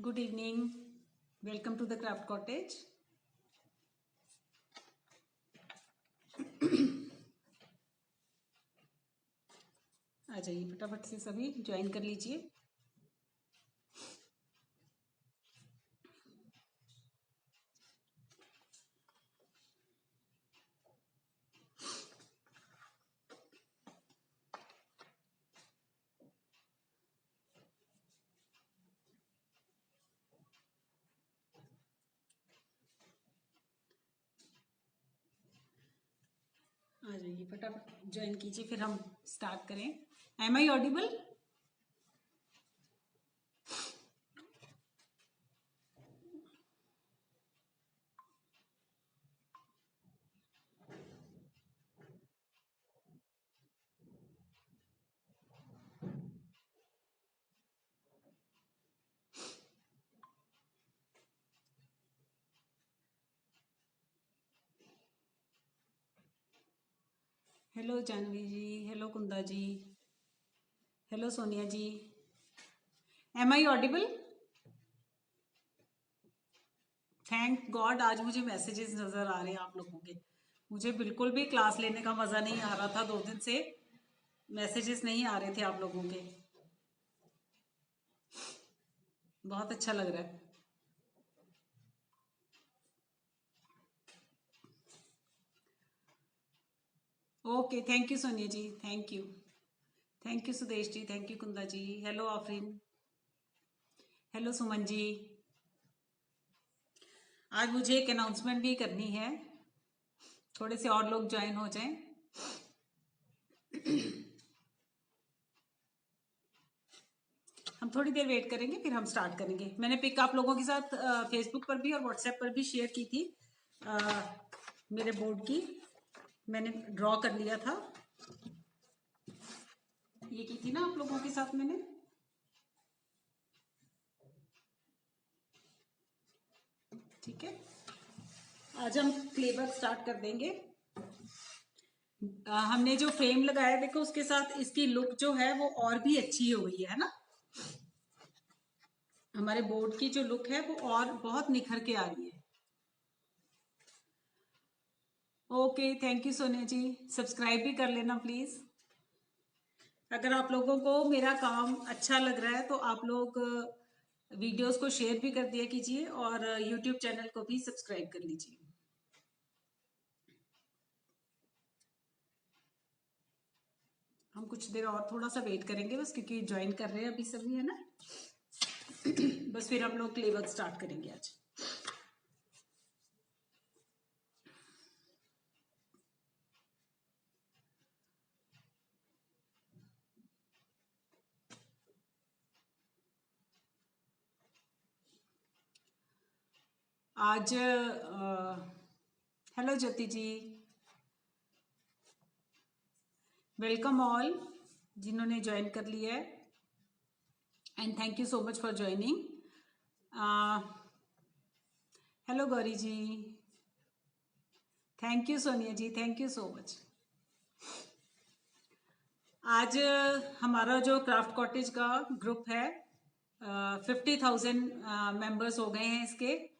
Good evening. Welcome to the Craft Cottage. आ जाइए फटाफट से सभी ज्वाइन कर लीजिए। आ जाइए फटाफट ज्वाइन कीजिए, फिर हम स्टार्ट करें। Am I audible? Hello Janvi ji, hello Kunda ji, hello Sonia ji. Am I audible? Thank God आज मुझे मैसेजेस नजर आ रहे हैं आप लोगों के। मुझे बिल्कुल भी क्लास लेने का मजा नहीं आ रहा था, 2 दिन से मैसेजेस नहीं आ रहे थे आप लोगों के। बहुत अच्छा लग रहा है। Okay, thank you Sonia ji, thank you. Thank you Sudesh ji, thank you Kunda ji. Hello Afreen, hello Suman ji. आज मुझे एक अनाउंसमेंट भी करनी है, थोड़े से और लोग ज्वाइन हो जाएं। हम थोड़ी देर वेट करेंगे, फिर हम स्टार्ट करेंगे। मैंने पिक आप लोगों के साथ फेसबुक पर भी और व्हाट्सएप पर भी शेयर की थी। मेरे बोर्ड की मैंने ड्रॉ कर लिया था, ये की थी ना आप लोगों के साथ मैंने। ठीक है, आज हम क्लेवर्क स्टार्ट कर देंगे। हमने जो फ्रेम लगाया देखो, उसके साथ इसकी लुक जो है वो और भी अच्छी हो गई है ना। हमारे बोर्ड की जो लुक है वो और बहुत निखर के आ रही है। Okay, thank you Sonia ji. Subscribe भी कर लेना प्लीज। अगर आप लोगों को मेरा काम अच्छा लग रहा है तो आप लोग वीडियोस को शेयर भी कर दिया कीजिए और यूट्यूब चैनल को भी सब्सक्राइब कर लीजिए। हम कुछ देर और थोड़ा सा वेट करेंगे बस, क्योंकि ज्वाइन कर रहे हैं अभी सभी, है ना। बस फिर हम लोग क्लेवर्क स्टार्ट करेंगे आज। आज hello Jyoti ji, welcome all जिन्होंने ज्वाइन कर लिया है, and thank you so much for joining. Hello Gauri ji, thank you Sonia ji, thank you so much. आज हमारा जो क्राफ्ट कॉटेज का ग्रुप है, 50,000 मेंबर्स हो गए हैं इसके।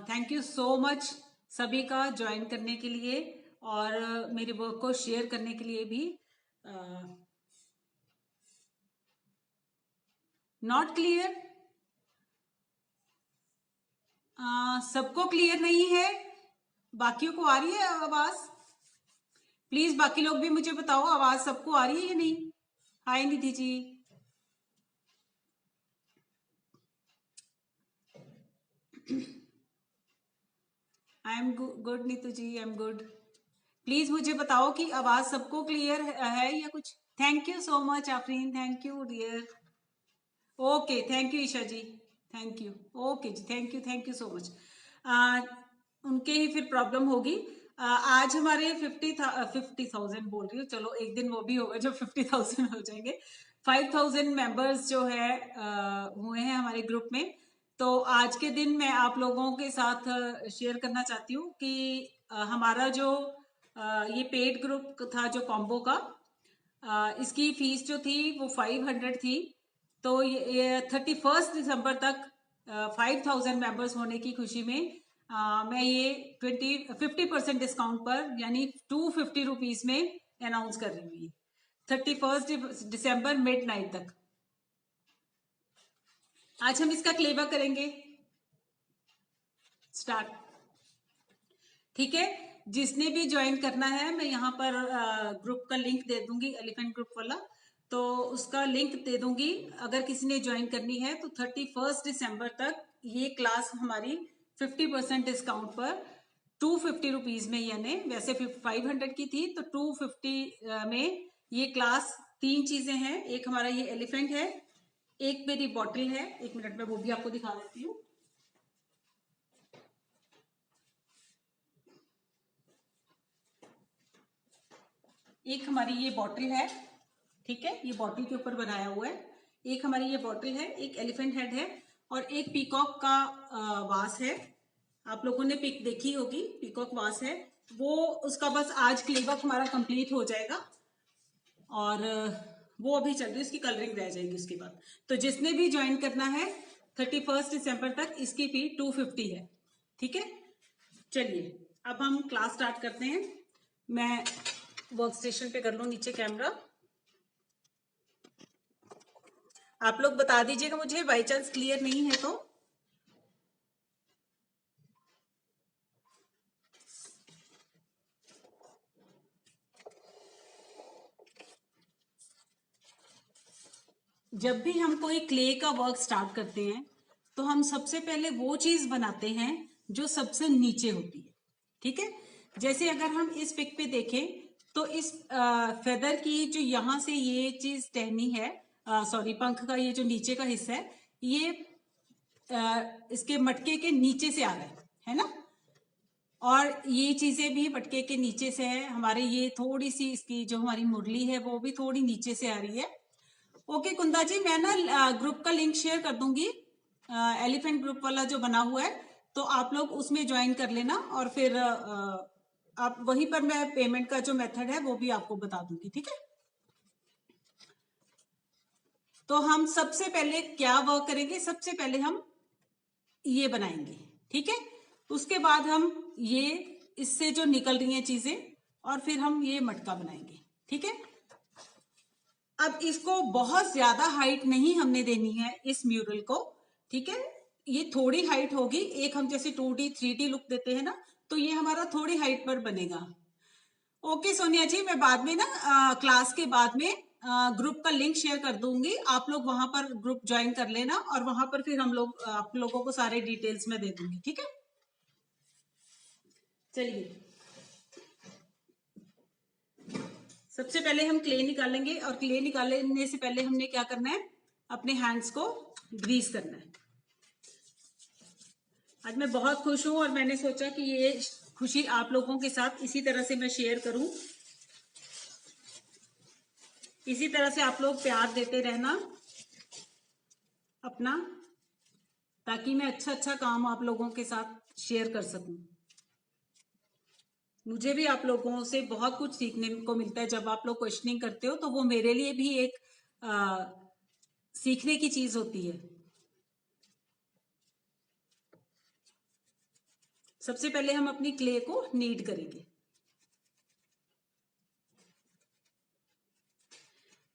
थैंक यू सो मच सभी का ज्वाइन करने के लिए और मेरे वर्क को शेयर करने के लिए भी। Not clear? सबको क्लियर नहीं है? बाकियों को आ रही है आवाज? प्लीज बाकी लोग भी मुझे बताओ, आवाज सबको आ रही है या नहीं? Hi Nidhi ji. I am good Neetu ji, I am good. Please मुझे बताओ कि आवाज सबको क्लियर है या कुछ। Thank you so much Afreen, thank you dear. Okay, thank you Isha ji, thank you. Okay जी, थैंक यू सो मच। उनके ही फिर प्रॉब्लम होगी। आज हमारे 50,000 बोल रही हूँ, चलो एक दिन वो भी होगा जब 50,000 हो जाएंगे। 5,000 मेंबर्स जो है हुए हैं हमारे ग्रुप में। तो आज के दिन मैं आप लोगों के साथ शेयर करना चाहती हूँ कि हमारा जो ये पेड ग्रुप था जो कॉम्बो का, इसकी फीस जो थी वो 500 थी। तो ये 31 दिसंबर तक 5000 मेंबर्स होने की खुशी में मैं ये 50% डिस्काउंट पर यानी 250 रुपीज में अनाउंस कर रही हूँ 31 दिसंबर मिड नाइट तक। आज हम इसका क्लेवर करेंगे स्टार्ट। ठीक है, जिसने भी ज्वाइन करना है मैं यहाँ पर ग्रुप का लिंक दे दूंगी, एलिफेंट ग्रुप वाला, तो उसका लिंक दे दूंगी। अगर किसी ने ज्वाइन करनी है तो 31 दिसंबर तक ये क्लास हमारी 50% डिस्काउंट पर 250 रुपीज में, यानी वैसे 500 की थी तो 250 में ये क्लास। 3 चीजें हैं, एक हमारा ये एलिफेंट है, एक मेरी बॉटल है, 1 मिनट में वो भी आपको दिखा देती हूँ। एक हमारी ये बॉटल है, ठीक है, ये बॉटल के ऊपर बनाया हुआ है। एक हमारी ये बॉटल है, एक एलिफेंट हेड है और एक पीकॉक का वास है। आप लोगों ने पिक देखी होगी, पीकॉक वास है वो, उसका बस आज क्लेवर्क हमारा कंप्लीट हो जाएगा और वो अभी चल रही है, उसकी कलरिंग रह जाएगी उसके बाद। तो जिसने भी ज्वाइन करना है 31 दिसंबर तक इसकी फी 250 है। ठीक है, चलिए अब हम क्लास स्टार्ट करते हैं। मैं वर्क स्टेशन पे कर लूं नीचे कैमरा। आप लोग बता दीजिएगा मुझे बाई चांस क्लियर नहीं है तो। जब भी हम कोई क्ले का वर्क स्टार्ट करते हैं तो हम सबसे पहले वो चीज बनाते हैं जो सबसे नीचे होती है। ठीक है, जैसे अगर हम इस पिक पे देखें तो इस फेदर की जो यहां से ये चीज टहनी है, सॉरी पंख का ये जो नीचे का हिस्सा है, ये इसके मटके के नीचे से आ रहा है ना, और ये चीजें भी मटके के नीचे से है। हमारे ये थोड़ी सी इसकी जो हमारी मुरली है वो भी थोड़ी नीचे से आ रही है। ओके कुंदा जी, मैं ना ग्रुप का लिंक शेयर कर दूंगी, एलिफेंट ग्रुप वाला जो बना हुआ है, तो आप लोग उसमें ज्वाइन कर लेना और फिर आप वहीं पर मैं पेमेंट का जो मेथड है वो भी आपको बता दूंगी। ठीक है, तो हम सबसे पहले क्या वर्क करेंगे, सबसे पहले हम ये बनाएंगे। ठीक है, उसके बाद हम ये इससे जो निकल रही हैं चीजें और फिर हम ये मटका बनाएंगे। ठीक है, अब इसको बहुत ज्यादा हाइट नहीं हमने देनी है इस म्यूरल को। ठीक है, ये थोड़ी हाइट होगी, एक हम जैसे 2D 3D लुक देते हैं ना, तो ये हमारा थोड़ी हाइट पर बनेगा। ओके सोनिया जी, मैं बाद में ना क्लास के बाद में ग्रुप का लिंक शेयर कर दूंगी, आप लोग वहां पर ग्रुप ज्वाइन कर लेना और वहां पर फिर हम लोग आप लोगों को सारे डिटेल्स में दे दूंगी। ठीक है, चलिए सबसे पहले हम क्ले निकालेंगे और क्ले निकालने से पहले हमने क्या करना है, अपने हैंड्स को ग्रीस करना है। आज मैं बहुत खुश हूं और मैंने सोचा कि ये खुशी आप लोगों के साथ इसी तरह से मैं शेयर करूं, इसी तरह से आप लोग प्यार देते रहना अपना, ताकि मैं अच्छा अच्छा काम आप लोगों के साथ शेयर कर सकूं। मुझे भी आप लोगों से बहुत कुछ सीखने को मिलता है, जब आप लोग क्वेश्चनिंग करते हो तो वो मेरे लिए भी एक सीखने की चीज होती है। सबसे पहले हम अपनी क्ले को नीड करेंगे।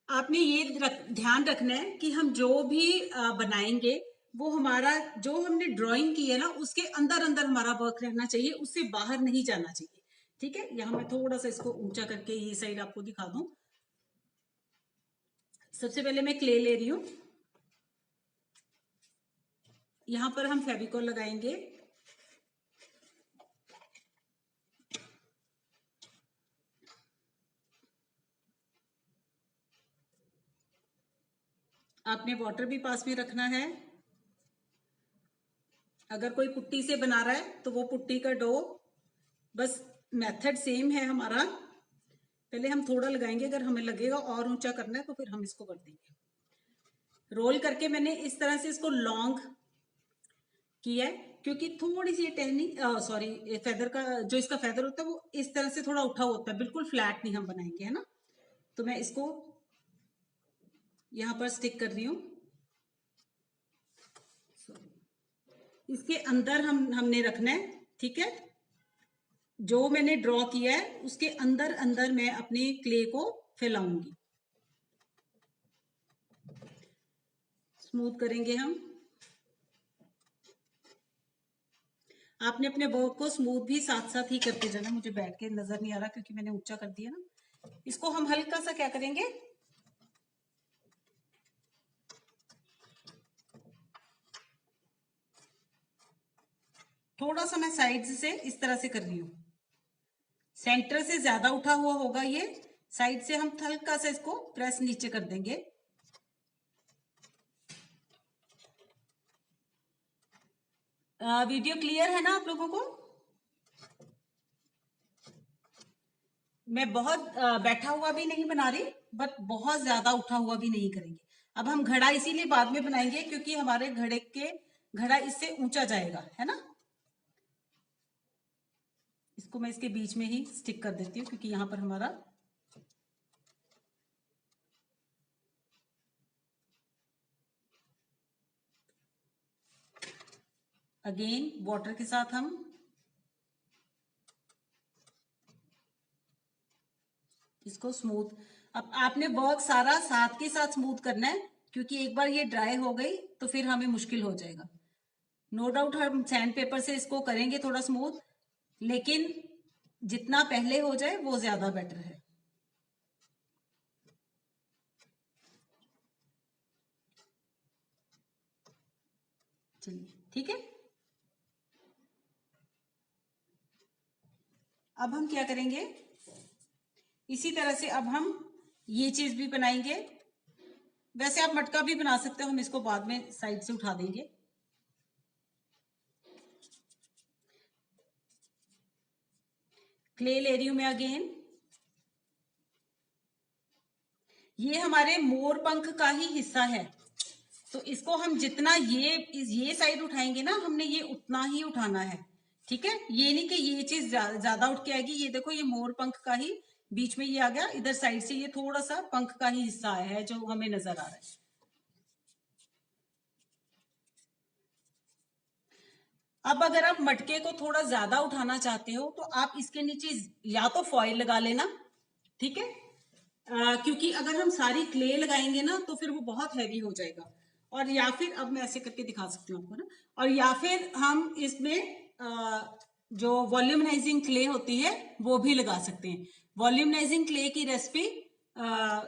आपने ये ध्यान रखना है कि हम जो भी बनाएंगे वो हमारा जो हमने ड्राइंग की है ना उसके अंदर अंदर हमारा वर्क रहना चाहिए, उससे बाहर नहीं जाना चाहिए। ठीक है, यहां मैं थोड़ा सा इसको ऊंचा करके ये साइड आपको दिखा दूं। सबसे पहले मैं क्ले ले रही हूं, यहां पर हम फेविकॉल लगाएंगे। आपने वाटर भी पास में रखना है। अगर कोई पुट्टी से बना रहा है तो वो पुट्टी का डो, बस मेथड सेम है हमारा। पहले हम थोड़ा लगाएंगे, अगर हमें लगेगा और ऊंचा करना है तो फिर हम इसको कर देंगे। रोल करके मैंने इस तरह से इसको लॉन्ग किया है, क्योंकि थोड़ी सी टहनी सॉरी फेदर का जो इसका फेदर होता है वो इस तरह से थोड़ा उठा होता है, बिल्कुल फ्लैट नहीं हम बनाएंगे, है ना। तो मैं इसको यहां पर स्टिक कर रही हूं। इसके अंदर हमने रखना है, ठीक है। जो मैंने ड्रॉ किया है उसके अंदर अंदर मैं अपने क्ले को फैलाऊंगी, स्मूथ करेंगे हम। आपने अपने वर्क को स्मूथ भी साथ साथ ही करते जाना। मुझे बैठ के नजर नहीं आ रहा क्योंकि मैंने ऊंचा कर दिया ना। इसको हम हल्का सा क्या करेंगे, थोड़ा सा मैं साइड से इस तरह से कर रही हूं। सेंटर से ज्यादा उठा हुआ होगा ये, साइड से हम हल्का सा इसको प्रेस नीचे कर देंगे। वीडियो क्लियर है ना आप लोगों को? मैं बहुत बैठा हुआ भी नहीं बना रही, बट बहुत ज्यादा उठा हुआ भी नहीं करेंगे। अब हम घड़ा इसीलिए बाद में बनाएंगे क्योंकि हमारे घड़ा इससे ऊंचा जाएगा, है ना। इसको मैं इसके बीच में ही स्टिक कर देती हूँ क्योंकि यहां पर हमारा अगेन वाटर के साथ हम इसको स्मूथ। अब आपने वर्क सारा साथ के साथ स्मूथ करना है क्योंकि एक बार ये ड्राई हो गई तो फिर हमें मुश्किल हो जाएगा। नो डाउट हम सैंड पेपर से इसको करेंगे थोड़ा स्मूथ, लेकिन जितना पहले हो जाए वो ज्यादा बेटर है। चलिए ठीक है। अब हम क्या करेंगे, इसी तरह से अब हम ये चीज भी बनाएंगे। वैसे आप मटका भी बना सकते हो, हम इसको बाद में साइड से उठा देंगे। क्ले ले रही हूं मैं अगेन। ये हमारे मोर पंख का ही हिस्सा है, तो इसको हम जितना ये साइड उठाएंगे ना, हमने ये उतना ही उठाना है, ठीक है। ये नहीं कि ये चीज ज्यादा उठ के आएगी। ये देखो ये मोर पंख का ही बीच में ये आ गया, इधर साइड से ये थोड़ा सा पंख का ही हिस्सा आया है जो हमें नजर आ रहा है। अब अगर आप मटके को थोड़ा ज्यादा उठाना चाहते हो तो आप इसके नीचे या तो फॉइल लगा लेना, ठीक है। क्योंकि अगर हम सारी क्ले लगाएंगे ना तो फिर वो बहुत हैवी हो जाएगा। और या फिर अब मैं ऐसे करके दिखा सकती हूँ आपको ना, और या फिर हम इसमें जो वॉल्यूमनाइजिंग क्ले होती है वो भी लगा सकते हैं। वॉल्यूमनाइजिंग क्ले की रेसिपी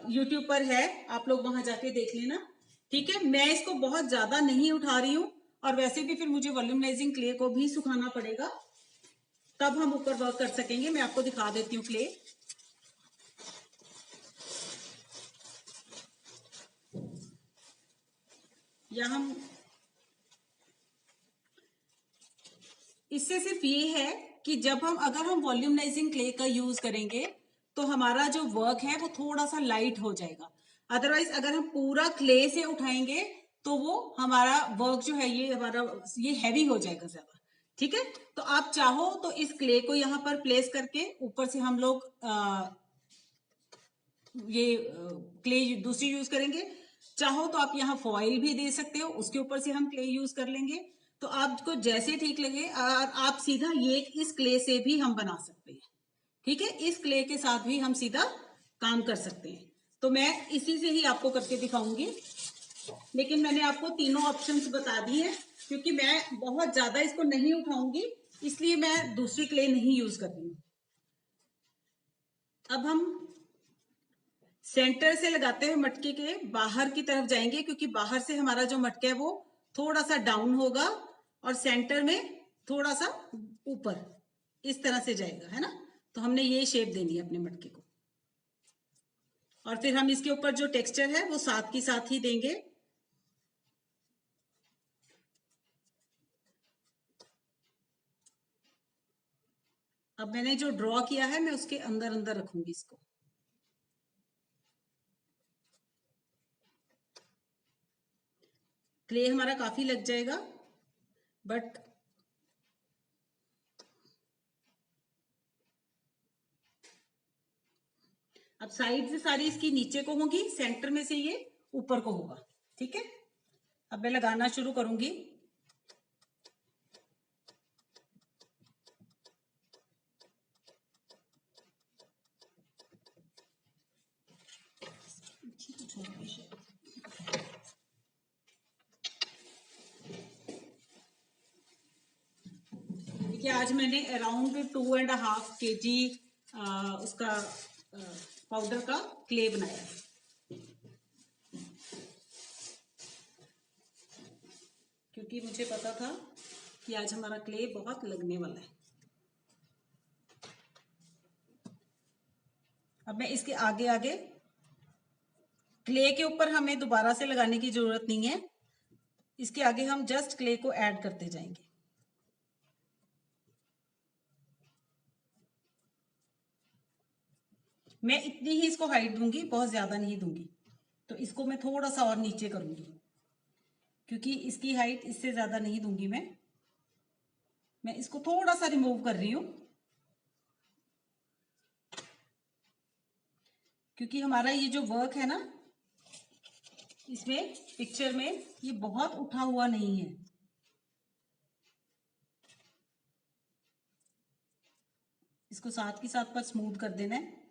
यूट्यूब पर है, आप लोग वहां जाके देख लेना, ठीक है। मैं इसको बहुत ज्यादा नहीं उठा रही हूँ, और वैसे भी फिर मुझे वॉल्यूमनाइजिंग क्ले को भी सुखाना पड़ेगा, तब हम ऊपर वर्क कर सकेंगे। मैं आपको दिखा देती हूँ क्ले। या हम इससे सिर्फ ये है कि जब हम अगर हम वॉल्यूमनाइजिंग क्ले का यूज करेंगे तो हमारा जो वर्क है वो थोड़ा सा लाइट हो जाएगा। अदरवाइज अगर हम पूरा क्ले से उठाएंगे तो वो हमारा वर्क जो है ये हैवी हो जाएगा ज्यादा, ठीक है। तो आप चाहो तो इस क्ले को यहाँ पर प्लेस करके ऊपर से हम लोग ये क्ले दूसरी यूज करेंगे। चाहो तो आप यहाँ फॉइल भी दे सकते हो, उसके ऊपर से हम क्ले यूज कर लेंगे। तो आपको जैसे ठीक लगे, आप सीधा ये इस क्ले से भी हम बना सकते हैं, ठीक है। इस क्ले के साथ भी हम सीधा काम कर सकते हैं। तो मैं इसी से ही आपको करके दिखाऊंगी, लेकिन मैंने आपको तीनों ऑप्शंस बता दी है क्योंकि मैं बहुत ज्यादा इसको नहीं उठाऊंगी, इसलिए मैं दूसरी क्ले नहीं यूज कर रही हूँ। अब हम सेंटर से लगाते हुए मटके के बाहर की तरफ जाएंगे क्योंकि बाहर से हमारा जो मटका है वो थोड़ा सा डाउन होगा और सेंटर में थोड़ा सा ऊपर इस तरह से जाएगा, है ना। तो हमने ये शेप देनी है अपने मटके को, और फिर हम इसके ऊपर जो टेक्सचर है वो साथ की साथ ही देंगे। अब मैंने जो ड्रॉ किया है मैं उसके अंदर अंदर रखूंगी इसको। क्ले हमारा काफी लग जाएगा, बट अब साइड से सारी इसकी नीचे को होगी, सेंटर में से ये ऊपर को होगा, ठीक है। अब मैं लगाना शुरू करूंगी। देखिए आज मैंने अराउंड 2.5 kg उसका पाउडर का क्ले बनाया है। क्योंकि मुझे पता था कि आज हमारा क्ले बहुत लगने वाला है। अब मैं इसके आगे आगे, क्ले के ऊपर हमें दोबारा से लगाने की जरूरत नहीं है, इसके आगे हम जस्ट क्ले को ऐड करते जाएंगे। मैं इतनी ही इसको हाइट दूंगी, बहुत ज्यादा नहीं दूंगी। तो इसको मैं थोड़ा सा और नीचे करूंगी, क्योंकि इसकी हाइट इससे ज्यादा नहीं दूंगी मैं इसको थोड़ा सा रिमूव कर रही हूं, क्योंकि हमारा ये जो वर्क है ना, इसमें पिक्चर में ये बहुत उठा हुआ नहीं है। इसको साथ के साथ पर स्मूथ कर देना है।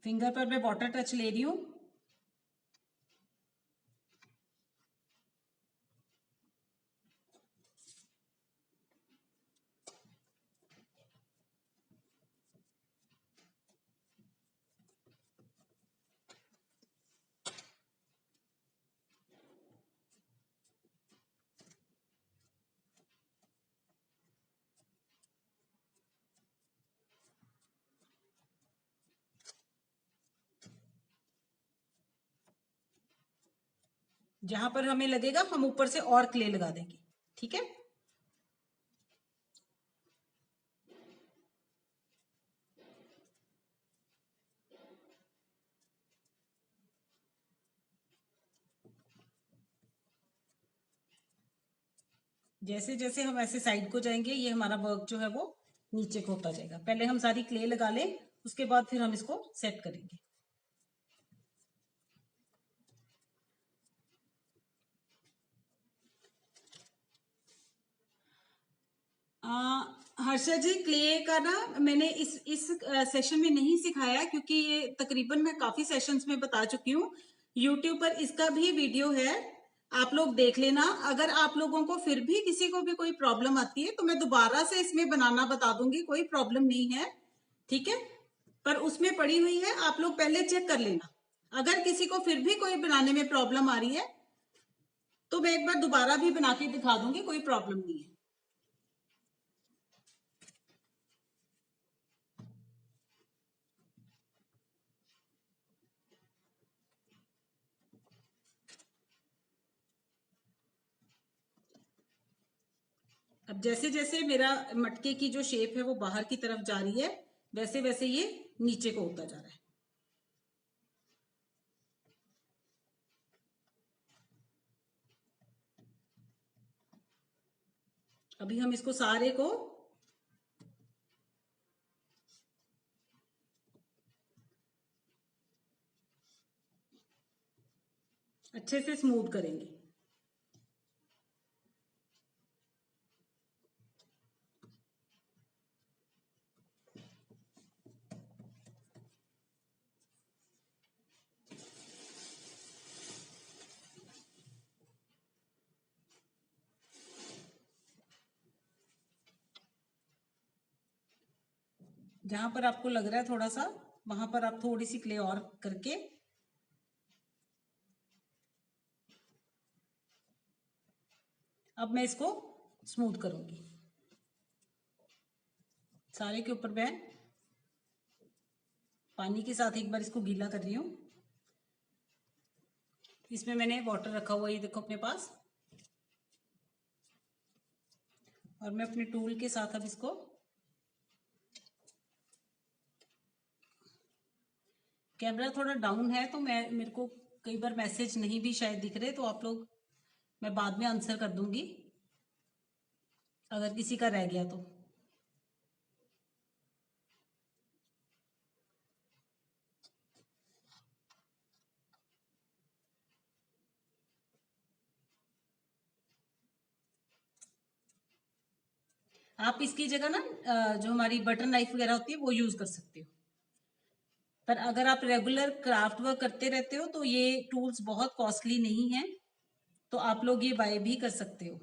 फिंगर पर मैं वाटर टच ले रही हूं। जहां पर हमें लगेगा हम ऊपर से और क्ले लगा देंगे, ठीक है। जैसे जैसे हम ऐसे साइड को जाएंगे, ये हमारा वर्क जो है वो नीचे को होता जाएगा। पहले हम सारी क्ले लगा लें, उसके बाद फिर हम इसको सेट करेंगे। हर्षा जी, क्ले का ना मैंने इस सेशन में नहीं सिखाया, क्योंकि ये तकरीबन मैं काफी सेशंस में बता चुकी हूँ। यूट्यूब पर इसका भी वीडियो है, आप लोग देख लेना। अगर आप लोगों को फिर भी किसी को भी कोई प्रॉब्लम आती है तो मैं दोबारा से इसमें बनाना बता दूंगी, कोई प्रॉब्लम नहीं है, ठीक है। पर उसमें पड़ी हुई है, आप लोग पहले चेक कर लेना। अगर किसी को फिर भी कोई बनाने में प्रॉब्लम आ रही है तो मैं एक बार दोबारा भी बना के दिखा दूंगी, कोई प्रॉब्लम नहीं है। अब जैसे जैसे मेरा मटके की जो शेप है वो बाहर की तरफ जा रही है, वैसे वैसे ये नीचे को होता जा रहा है। अभी हम इसको सारे को अच्छे से स्मूथ करेंगे। जहां पर आपको लग रहा है थोड़ा सा, वहां पर आप थोड़ी सी क्ले और करके अब मैं इसको स्मूथ करूंगी। सारे के ऊपर मैं पानी के साथ एक बार इसको गीला कर रही हूँ। इसमें मैंने वाटर रखा हुआ है, ये देखो अपने पास। और मैं अपने टूल के साथ अब इसको कैमरा थोड़ा डाउन है तो मेरे को कई बार मैसेज नहीं भी शायद दिख रहे, तो आप लोग, मैं बाद में आंसर कर दूंगी अगर किसी का रह गया तो। आप इसकी जगह ना जो हमारी बटर नाइफ वगैरह होती है वो यूज कर सकते हो। पर अगर आप रेगुलर क्राफ्ट वर्क करते रहते हो तो ये टूल्स बहुत कॉस्टली नहीं है, तो आप लोग ये बाय भी कर सकते हो।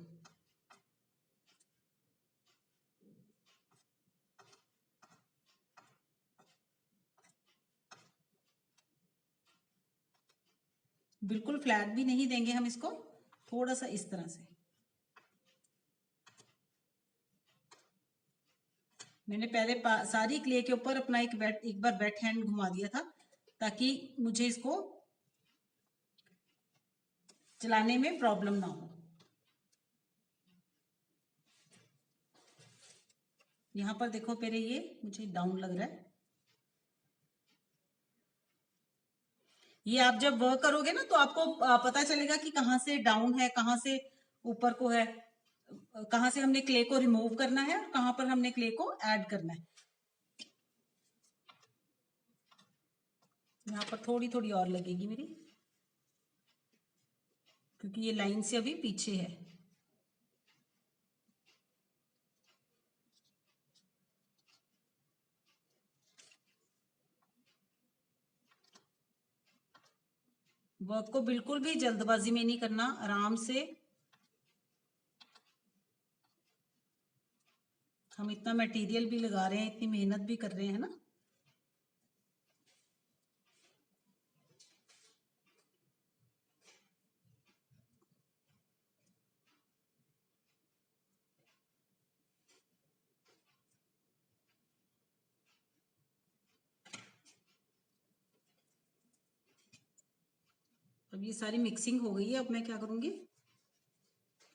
बिल्कुल फ्लैट भी नहीं देंगे हम इसको, थोड़ा सा इस तरह से। मैंने पहले सारी क्ले के ऊपर अपना एक बार वेट हैंड घुमा दिया था, ताकि मुझे इसको चलाने में प्रॉब्लम ना हो। यहां पर देखो पहले ये मुझे डाउन लग रहा है। ये आप जब वर्क करोगे ना तो आपको पता चलेगा कि कहाँ से डाउन है, कहाँ से ऊपर को है, कहाँ से हमने क्ले को रिमूव करना है और कहाँ पर हमने क्ले को ऐड करना है। यहाँ पर थोड़ी थोड़ी और लगेगी मेरी, क्योंकि ये लाइन से अभी पीछे है। वर्क को बिल्कुल भी जल्दबाजी में नहीं करना, आराम से। हम इतना मटेरियल भी लगा रहे हैं, इतनी मेहनत भी कर रहे हैं ना। अब ये सारी मिक्सिंग हो गई है। अब मैं क्या करूंगी,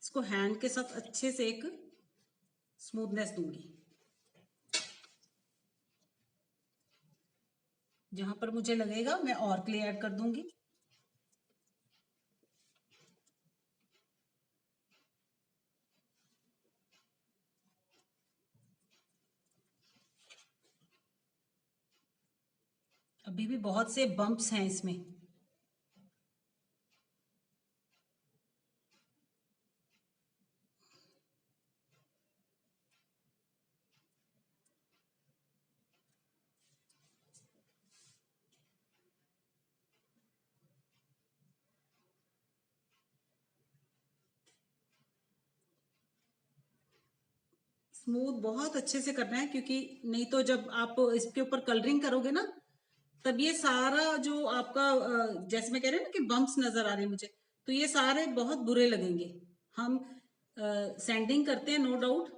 इसको हैंड के साथ अच्छे से एक स्मूथनेस दूंगी। जहां पर मुझे लगेगा मैं और क्ले ऐड कर दूंगी। अभी भी बहुत से बम्प्स हैं इसमें। स्मूथ बहुत अच्छे से करना है, क्योंकि नहीं तो जब आप इसके ऊपर कलरिंग करोगे ना, तब ये सारा जो आपका जैसे मैं कह रही हूँ ना कि बम्प्स नजर आ रहे हैं मुझे, तो ये सारे बहुत बुरे लगेंगे। हम सैंडिंग करते हैं नो डाउट,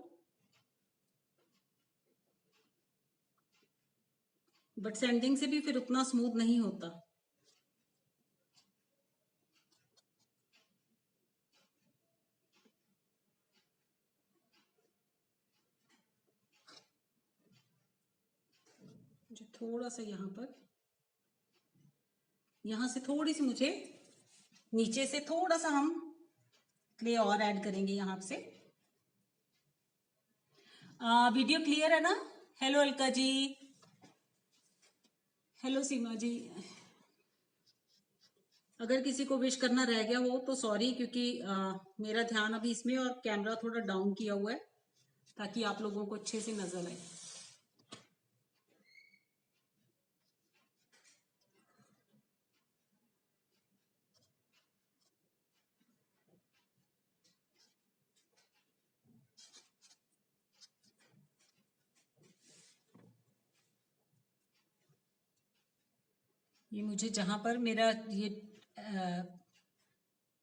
बट सैंडिंग से भी फिर उतना स्मूथ नहीं होता। मुझे थोड़ा सा यहाँ से थोड़ी सी मुझे नीचे से थोड़ा सा हम क्ले और ऐड करेंगे यहाँ से। वीडियो क्लियर है ना? हेलो अलका जी, हेलो सीमा जी। अगर किसी को विश करना रह गया हो तो सॉरी, क्योंकि मेरा ध्यान अभी इसमें और कैमरा थोड़ा डाउन किया हुआ है, ताकि आप लोगों को अच्छे से नजर आए। ये मुझे जहां पर मेरा ये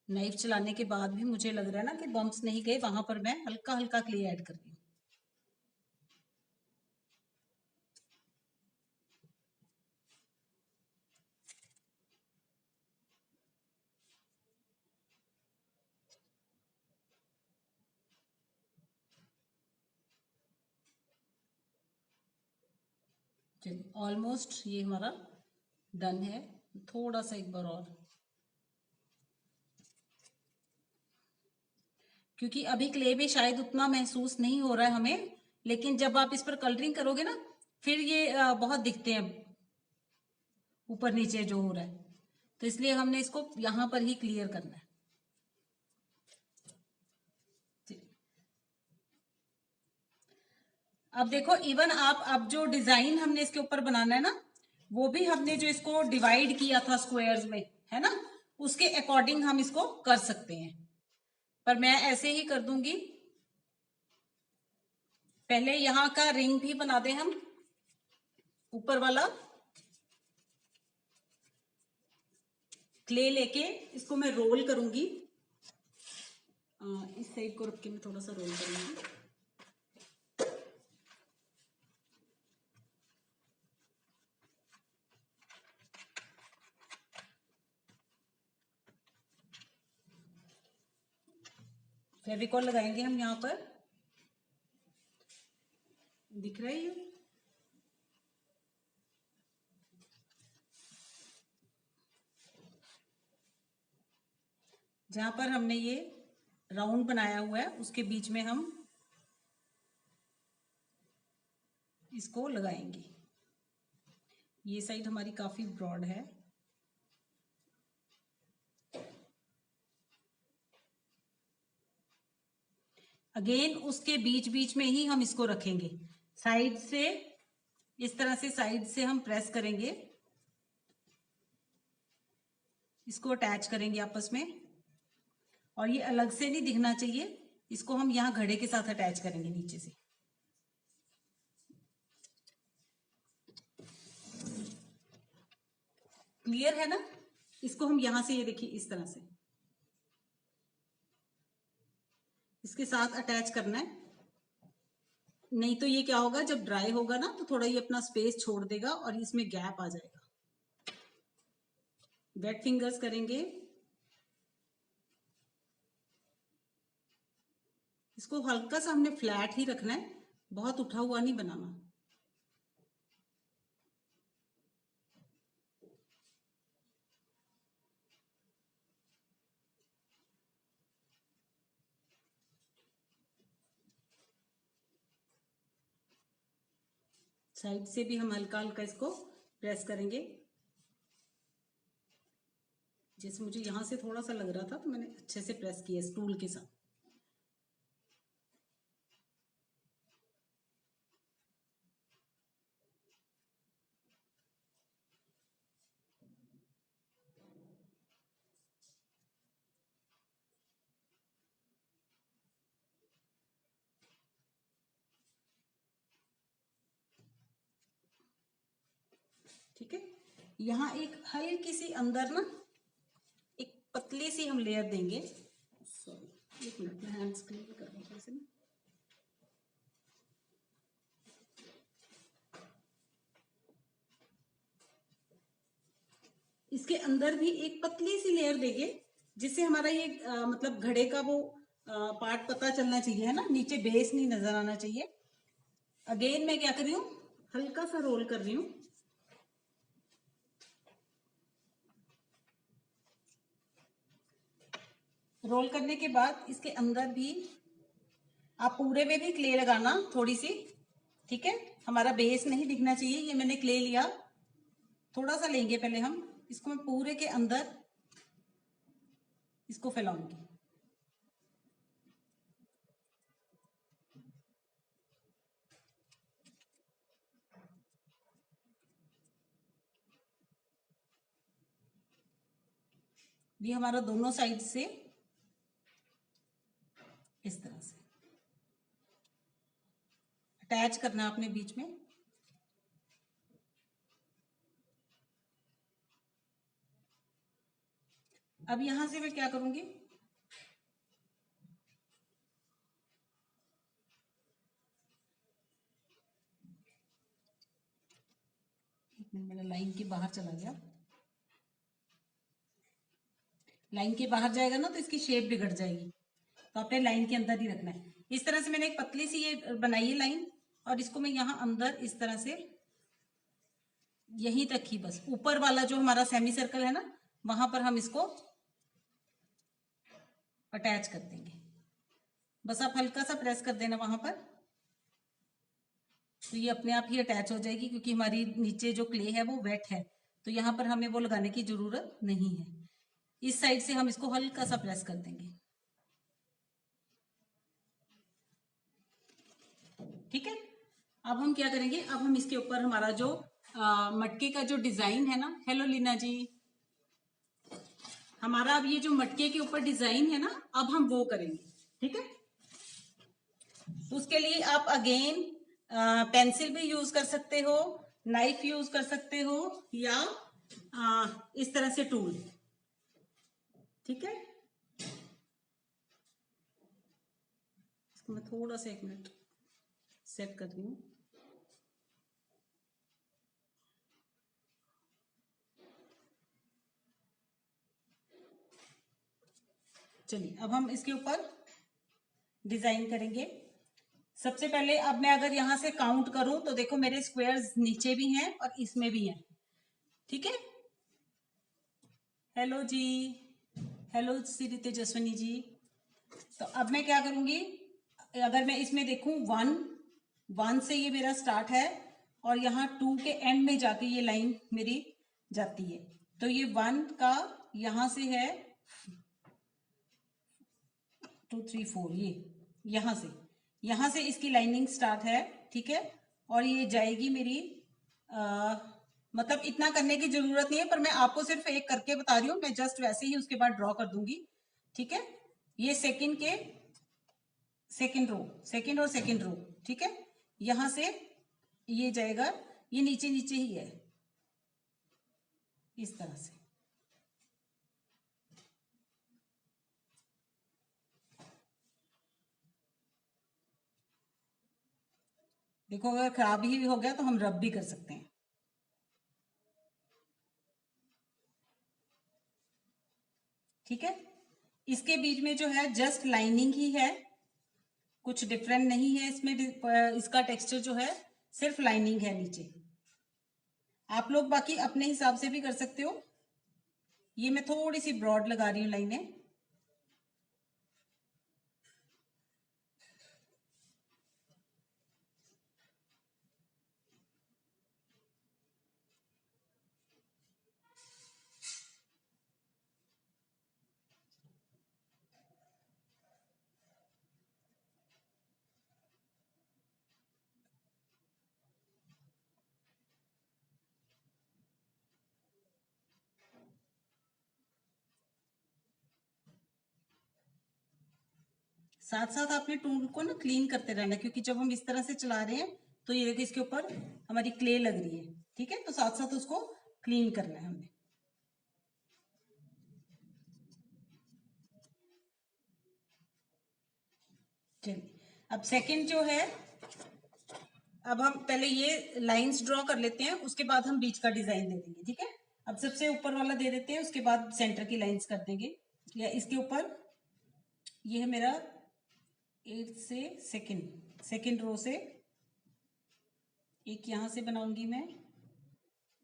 नाइफ चलाने के बाद भी मुझे लग रहा है ना कि बम्प्स नहीं गए, वहां पर मैं हल्का हल्का क्ले ऐड कर रही हूँ। चलिए ऑलमोस्ट ये हमारा डन है। थोड़ा सा एक बार और, क्योंकि अभी क्ले में शायद उतना महसूस नहीं हो रहा है हमें, लेकिन जब आप इस पर कलरिंग करोगे ना, फिर ये बहुत दिखते हैं ऊपर नीचे जो हो रहा है। तो इसलिए हमने इसको यहां पर ही क्लियर करना है। अब देखो, इवन आप अब जो डिजाइन हमने इसके ऊपर बनाना है ना, वो भी हमने जो इसको डिवाइड किया था स्क्वायर्स में, है ना, उसके अकॉर्डिंग हम इसको कर सकते हैं, पर मैं ऐसे ही कर दूंगी। पहले यहाँ का रिंग भी बना दें हम, ऊपर वाला क्ले लेके इसको मैं रोल करूंगी। इस साइड को रख के मैं थोड़ा सा रोल करूंगी। फेविकॉल लगाएंगे हम यहाँ पर, दिख रहा है ये। जहां पर हमने ये राउंड बनाया हुआ है उसके बीच में हम इसको लगाएंगे। ये साइड हमारी काफी ब्रॉड है। अगेन उसके बीच बीच में ही हम इसको रखेंगे, साइड से इस तरह से साइड से हम प्रेस करेंगे, इसको अटैच करेंगे आपस में। और ये अलग से नहीं दिखना चाहिए, इसको हम यहां घड़े के साथ अटैच करेंगे नीचे से। क्लियर है ना? इसको हम यहां से, ये देखिए इस तरह से इसके साथ अटैच करना है। नहीं तो ये क्या होगा, जब ड्राई होगा ना तो थोड़ा ये अपना स्पेस छोड़ देगा और इसमें गैप आ जाएगा। वेट फिंगर्स करेंगे, इसको हल्का सा हमने फ्लैट ही रखना है, बहुत उठा हुआ नहीं बनाना। साइड से भी हम हल्का हल्का इसको प्रेस करेंगे। जैसे मुझे यहां से थोड़ा सा लग रहा था तो मैंने अच्छे से प्रेस किया स्टूल के साथ। ठीक है, यहाँ एक हल्की सी अंदर ना एक पतली सी हम लेयर देंगे। सॉरी, एक मिनट में हैंड्स क्लीन कर रहा हूँ। इसके अंदर भी एक पतली सी लेयर देंगे, जिससे हमारा ये मतलब घड़े का वो पार्ट पता चलना चाहिए, है ना, नीचे बेस नहीं नजर आना चाहिए। अगेन मैं क्या कर रही हूँ, हल्का सा रोल कर रही हूँ। रोल करने के बाद इसके अंदर भी आप पूरे में भी क्ले लगाना थोड़ी सी, ठीक है। हमारा बेस नहीं दिखना चाहिए। ये मैंने क्ले लिया, थोड़ा सा लेंगे पहले हम, इसको मैं पूरे के अंदर इसको फैलाऊंगी। ये हमारा दोनों साइड से इस तरह से अटैच करना है अपने बीच में। अब यहां से मैं क्या करूंगी, मेरा लाइन के बाहर चला गया। लाइन के बाहर जाएगा ना तो इसकी शेप बिगड़ जाएगी, तो आपने लाइन के अंदर ही रखना है। इस तरह से मैंने एक पतली सी ये बनाई है लाइन, और इसको मैं यहाँ अंदर इस तरह से यहीं तक ही, बस ऊपर वाला जो हमारा सेमी सर्कल है ना, वहां पर हम इसको अटैच कर देंगे। बस आप हल्का सा प्रेस कर देना वहां पर, तो ये अपने आप ही अटैच हो जाएगी, क्योंकि हमारी नीचे जो क्ले है वो वेट है, तो यहाँ पर हमें वो लगाने की जरूरत नहीं है। इस साइड से हम इसको हल्का सा प्रेस कर देंगे, ठीक है। अब हम क्या करेंगे, अब हम इसके ऊपर हमारा जो मटके का जो डिजाइन है ना, हेलो लीना जी, हमारा अब ये जो मटके के ऊपर डिजाइन है ना, अब हम वो करेंगे। ठीक है, तो उसके लिए आप अगेन पेंसिल भी यूज कर सकते हो, नाइफ यूज कर सकते हो, या इस तरह से टूल। ठीक है, इसको मैं थोड़ा सा 1 मिनट सेट कर रही हूँ। चलिए, अब हम इसके ऊपर डिजाइन करेंगे। सबसे पहले अब मैं अगर यहां से काउंट करूं तो देखो मेरे स्क्वायर्स नीचे भी हैं और इसमें भी हैं। ठीक है, हेलो जी, हेलो श्री तेजस्विनी जी। तो अब मैं क्या करूंगी, अगर मैं इसमें देखूं 1 से ये मेरा स्टार्ट है और यहाँ 2 के एंड में जाके ये लाइन मेरी जाती है, तो ये 1 का यहां से है 2 3 4, ये यहां से इसकी लाइनिंग स्टार्ट है। ठीक है, और ये जाएगी मेरी मतलब इतना करने की जरूरत नहीं है, पर मैं आपको सिर्फ एक करके बता रही हूँ, मैं जस्ट वैसे ही उसके बाद ड्रॉ कर दूंगी। ठीक है, ये सेकंड और सेकंड रो। ठीक है, यहां से ये जाएगा, ये नीचे नीचे ही है इस तरह से। देखो अगर खराब ही हो गया तो हम रब भी कर सकते हैं। ठीक है, इसके बीच में जो है जस्ट लाइनिंग ही है, कुछ डिफरेंट नहीं है इसमें। इसका टेक्सचर जो है सिर्फ लाइनिंग है नीचे। आप लोग बाकी अपने हिसाब से भी कर सकते हो। ये मैं थोड़ी सी ब्रॉड लगा रही हूँ लाइनें। साथ साथ आपने टूल को ना क्लीन करते रहना, क्योंकि जब हम इस तरह से चला रहे हैं तो ये देखो इसके ऊपर हमारी क्ले लग रही है। ठीक है, तो साथ साथ उसको क्लीन करना है हमने। चलिए, अब सेकंड जो है, अब हम पहले ये लाइंस ड्रॉ कर लेते हैं, उसके बाद हम बीच का डिजाइन दे देंगे। ठीक है, अब सबसे ऊपर वाला दे देते हैं, उसके बाद सेंटर की लाइंस कर देंगे। या इसके ऊपर ये है मेरा 8 से सेकंड रो से एक यहां से बनाऊंगी मैं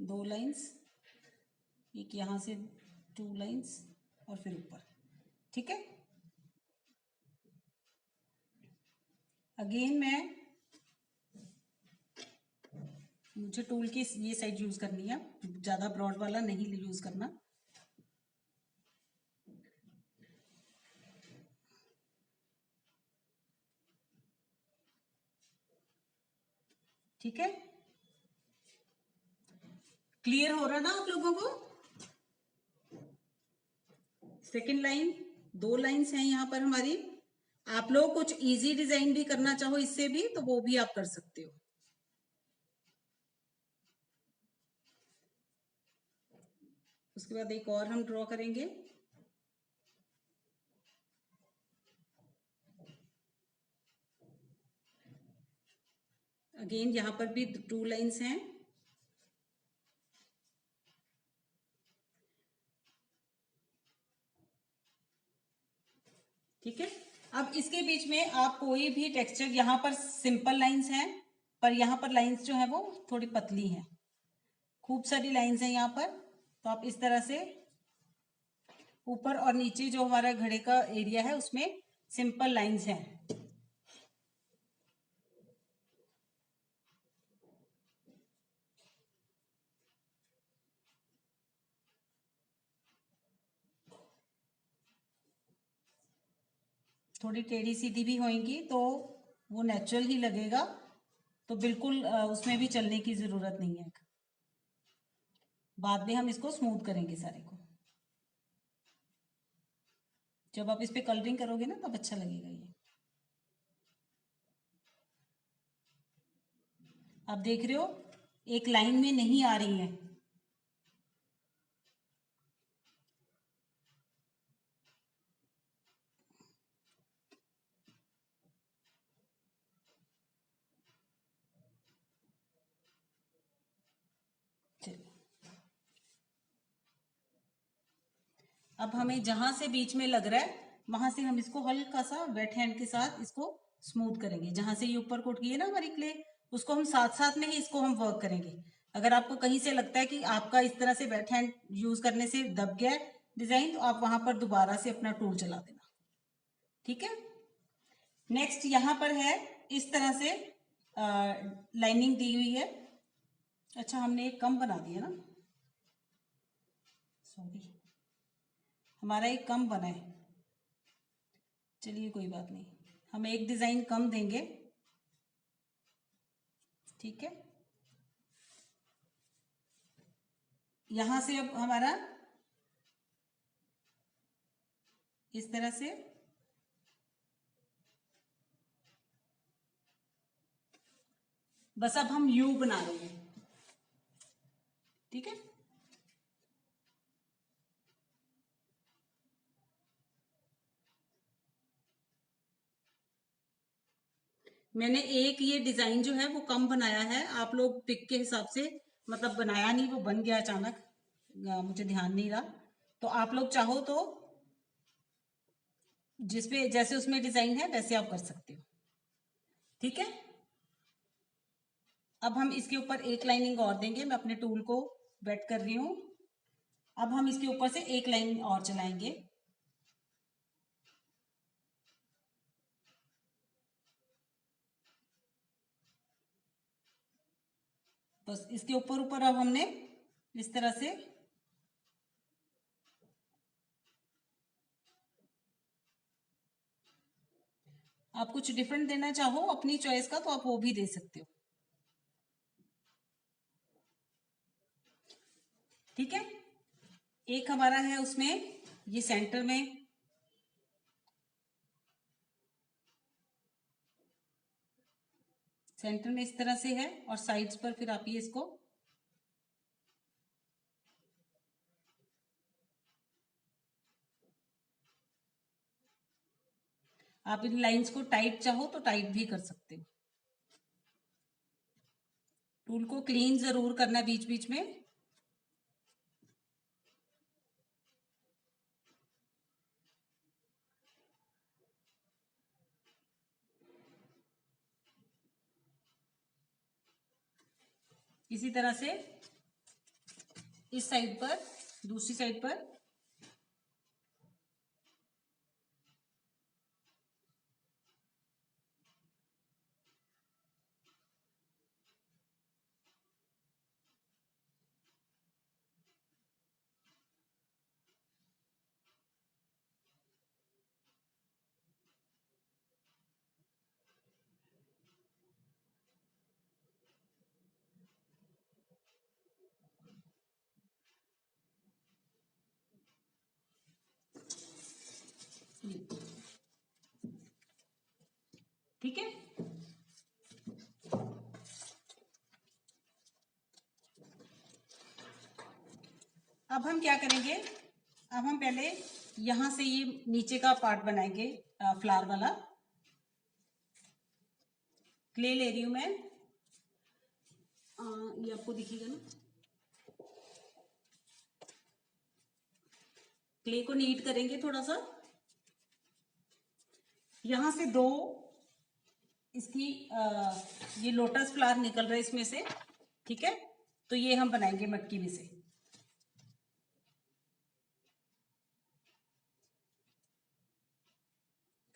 2 लाइंस, एक यहां से 2 लाइंस, और फिर ऊपर। ठीक है, अगेन मुझे टूल की ये साइड यूज करनी है, ज्यादा ब्रॉड वाला नहीं यूज करना। ठीक है, क्लियर हो रहा ना आप लोगों को? सेकंड लाइन, 2 लाइंस हैं यहाँ पर हमारी। आप लोग कुछ इजी डिजाइन भी करना चाहो इससे भी, तो वो भी आप कर सकते हो। उसके बाद एक और हम ड्रॉ करेंगे। अगेन यहां पर भी 2 लाइंस हैं। ठीक है, अब इसके बीच में आप कोई भी टेक्सचर, यहाँ पर सिंपल लाइंस हैं, पर यहाँ पर लाइंस जो है वो थोड़ी पतली हैं, खूब सारी लाइंस हैं यहाँ पर। तो आप इस तरह से ऊपर और नीचे जो हमारा घड़े का एरिया है उसमें सिंपल लाइंस हैं। थोड़ी टेढ़ी सीधी भी होंगी तो वो नेचुरल ही लगेगा, तो बिल्कुल उसमें भी चलने की जरूरत नहीं है। बाद में हम इसको स्मूथ करेंगे सारे को। जब आप इस पे कलरिंग करोगे ना तब अच्छा लगेगा ये। आप देख रहे हो एक लाइन में नहीं आ रही है। चलिए, अब हमें जहां से बीच में लग रहा है वहां से हम इसको हल्का सा वेट हैंड के साथ इसको स्मूथ करेंगे। जहां से ये ऊपर कोट की है ना हमारी क्ले, उसको हम साथ साथ में ही इसको हम वर्क करेंगे। अगर आपको कहीं से लगता है कि आपका इस तरह से वेट हैंड यूज करने से दब गया है डिजाइन, तो आप वहां पर दोबारा से अपना टूल चला देना। ठीक है, नेक्स्ट यहां पर है इस तरह से लाइनिंग दी हुई है। अच्छा, हमने एक कम बना दिया ना, सॉरी, हमारा एक कम बना है। चलिए कोई बात नहीं, हम एक डिजाइन कम देंगे। ठीक है, यहां से अब हमारा इस तरह से बस अब हम यू बना लेंगे। ठीक है, मैंने एक ये डिजाइन जो है वो कम बनाया है। आप लोग पिक के हिसाब से, मतलब बनाया नहीं, वो बन गया अचानक, मुझे ध्यान नहीं रहा। तो आप लोग चाहो तो जिसपे जैसे उसमें डिजाइन है वैसे आप कर सकते हो। ठीक है, अब हम इसके ऊपर एक लाइनिंग और देंगे। मैं अपने टूल को वेट कर रही हूं। अब हम इसके ऊपर से एक लाइन और चलाएंगे। बस इसके ऊपर ऊपर अब हमने इस तरह से आप कुछ डिफरेंट देना चाहो अपनी चॉइस का तो आप वो भी दे सकते हो। ठीक है, एक हमारा है उसमें ये सेंटर में, सेंटर में इस तरह से है, और साइड्स पर फिर आप ये इसको आप इन लाइंस को टाइट चाहो तो टाइट भी कर सकते हो। टूल को क्लीन जरूर करना बीच बीच में। इसी तरह से इस साइड पर, दूसरी साइड पर ठीक है। अब हम क्या करेंगे, अब हम पहले यहां से ये नीचे का पार्ट बनाएंगे, फ्लावर वाला। क्ले ले रही हूं मैं, ये आपको दिखेगा ना। क्ले को नीट करेंगे थोड़ा सा। यहां से दो इसकी ये लोटस फ्लावर निकल रहा है इसमें से। ठीक है, तो ये हम बनाएंगे मटकी में से।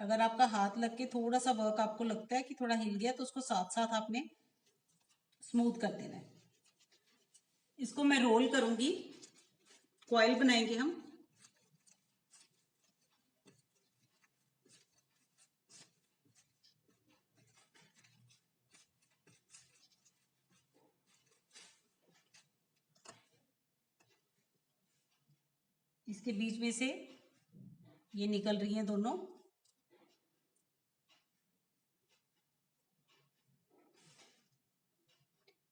अगर आपका हाथ लग के थोड़ा सा वर्क आपको लगता है कि थोड़ा हिल गया, तो उसको साथ साथ आपने स्मूथ कर देना है। इसको मैं रोल करूंगी, कॉइल बनाएंगे हम। इसके बीच में से ये निकल रही हैं दोनों।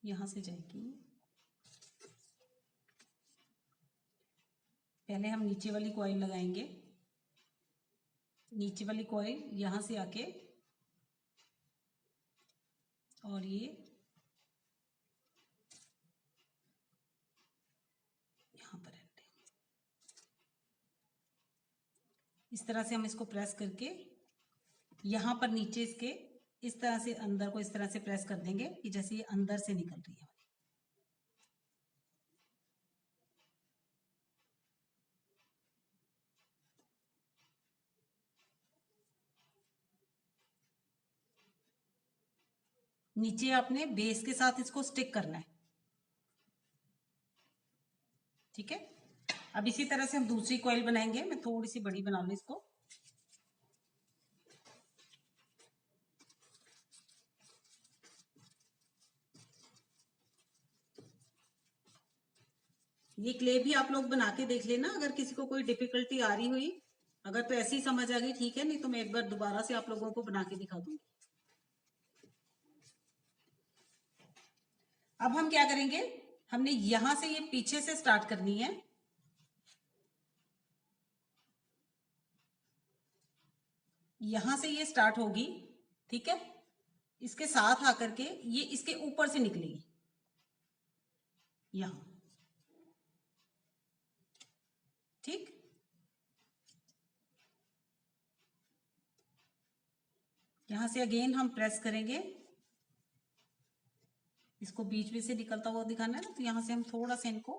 यहां से जाएगी। पहले हम नीचे वाली कॉइल लगाएंगे। नीचे वाली कॉइल यहां से आके और ये यहां पर एंड। इस तरह से हम इसको प्रेस करके यहां पर नीचे इसके इस तरह से अंदर को इस तरह से प्रेस कर देंगे कि जैसे ये अंदर से निकल रही है। नीचे आपने बेस के साथ इसको स्टिक करना है, ठीक है। अब इसी तरह से हम दूसरी कॉइल बनाएंगे। मैं थोड़ी सी बड़ी बना लूं इसको। ये क्ले भी आप लोग बना के देख लेना, अगर किसी को कोई डिफिकल्टी आ रही हुई। अगर तो ऐसी समझ आ गई ठीक है, नहीं तो मैं एक बार दोबारा से आप लोगों को बना के दिखा दूंगी। अब हम क्या करेंगे, हमने यहां से ये पीछे से स्टार्ट करनी है। यहां से ये स्टार्ट होगी, ठीक है। इसके साथ आकर के ये इसके ऊपर से निकलेगी यहां, ठीक। यहां से अगेन हम प्रेस करेंगे। इसको बीच में से निकलता हुआ दिखाना है ना, तो यहां से हम थोड़ा सा इनको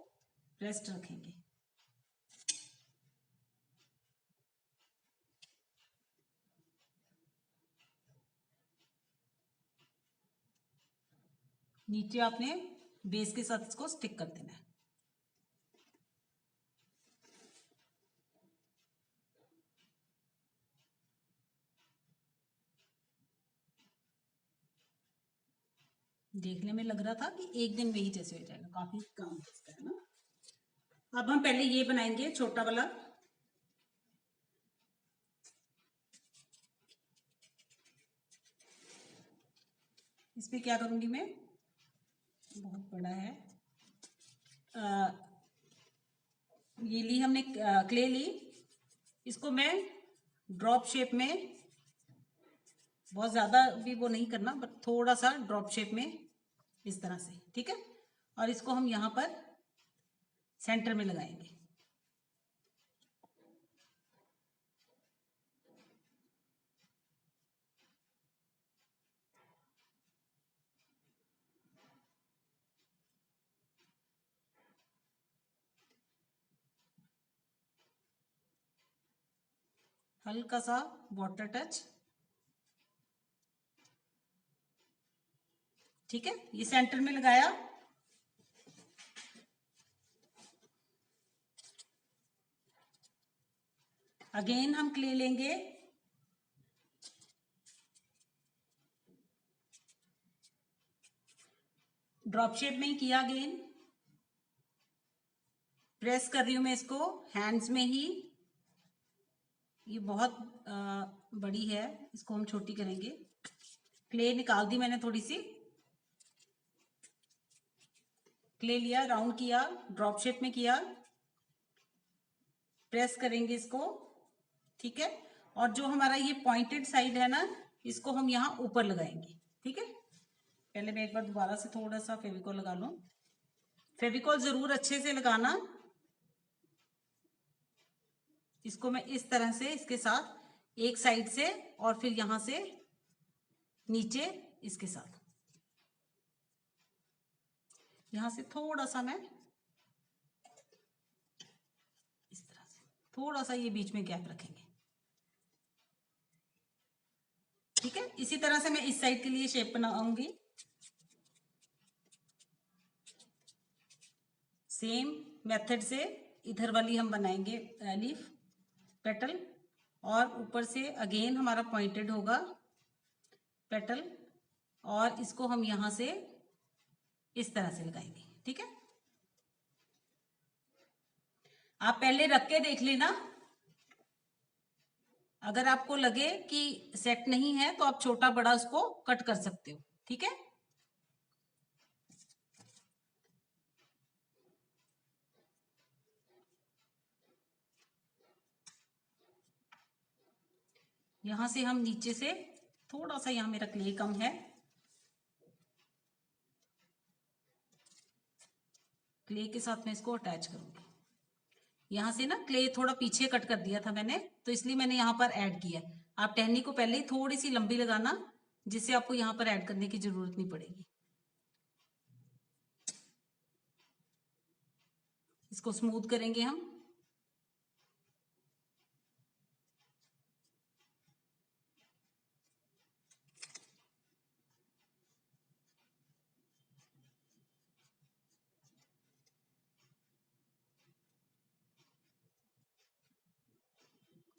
प्रेस्ड रखेंगे। नीचे आपने बेस के साथ इसको स्टिक कर देना है। देखने में लग रहा था कि एक दिन में ही जैसे हो जाएगा, काफी काम है ना। अब हम पहले ये बनाएंगे छोटा वाला। इसमें क्या करूंगी मैं, बहुत बड़ा है। ये ली हमने क्ले ली, इसको मैं ड्रॉप शेप में, बहुत ज्यादा भी वो नहीं करना, बट थोड़ा सा ड्रॉप शेप में इस तरह से, ठीक है। और इसको हम यहां पर सेंटर में लगाएंगे। हल्का सा वाटर टच, ठीक है। ये सेंटर में लगाया। अगेन हम क्ले लेंगे, ड्रॉप शेप में ही किया। अगेन प्रेस कर रही हूं मैं इसको हैंड्स में ही। ये बहुत बड़ी है, इसको हम छोटी करेंगे। क्ले निकाल दी मैंने थोड़ी सी। क्ले लिया, राउंड किया, ड्रॉप शेप में किया, प्रेस करेंगे इसको, ठीक है। और जो हमारा ये पॉइंटेड साइड है ना, इसको हम यहाँ ऊपर लगाएंगे, ठीक है। पहले मैं एक बार दोबारा से थोड़ा सा फेविकॉल लगा लूं। फेविकॉल जरूर अच्छे से लगाना। इसको मैं इस तरह से इसके साथ एक साइड से और फिर यहां से नीचे इसके साथ, यहां से थोड़ा सा मैं इस तरह से थोड़ा सा ये बीच में गैप रखेंगे, ठीक है। इसी तरह से मैं इस साइड के लिए शेप बनाऊंगी। सेम मेथड से इधर वाली हम बनाएंगे लीफ पेटल, और ऊपर से अगेन हमारा पॉइंटेड होगा पेटल, और इसको हम यहां से इस तरह से लगाएंगे, ठीक है। आप पहले रख के देख लेना। अगर आपको लगे कि सेट नहीं है तो आप छोटा बड़ा उसको कट कर सकते हो, ठीक है। यहां से हम नीचे से थोड़ा सा, यहां मेरा क्ले कम है, क्ले के साथ मैं इसको अटैच करूंगी। यहां से ना क्ले थोड़ा पीछे कट कर दिया था मैंने, तो इसलिए मैंने यहां पर ऐड किया है। आप टहनी को पहले ही थोड़ी सी लंबी लगाना, जिससे आपको यहां पर ऐड करने की जरूरत नहीं पड़ेगी। इसको स्मूथ करेंगे हम।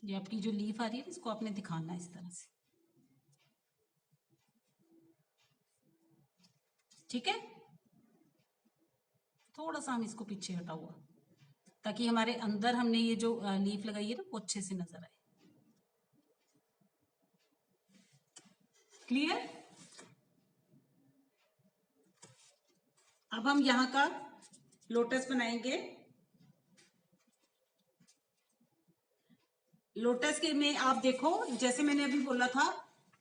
ये आपकी जो लीफ आ रही है इसको आपने दिखाना है इस तरह से, ठीक है। थोड़ा सा हम इसको पीछे हटा हुआ, ताकि हमारे अंदर हमने ये जो लीफ लगाई है ना वो अच्छे से नजर आए। क्लियर। अब हम यहाँ का लोटस बनाएंगे। लोटस के में आप देखो, जैसे मैंने अभी बोला था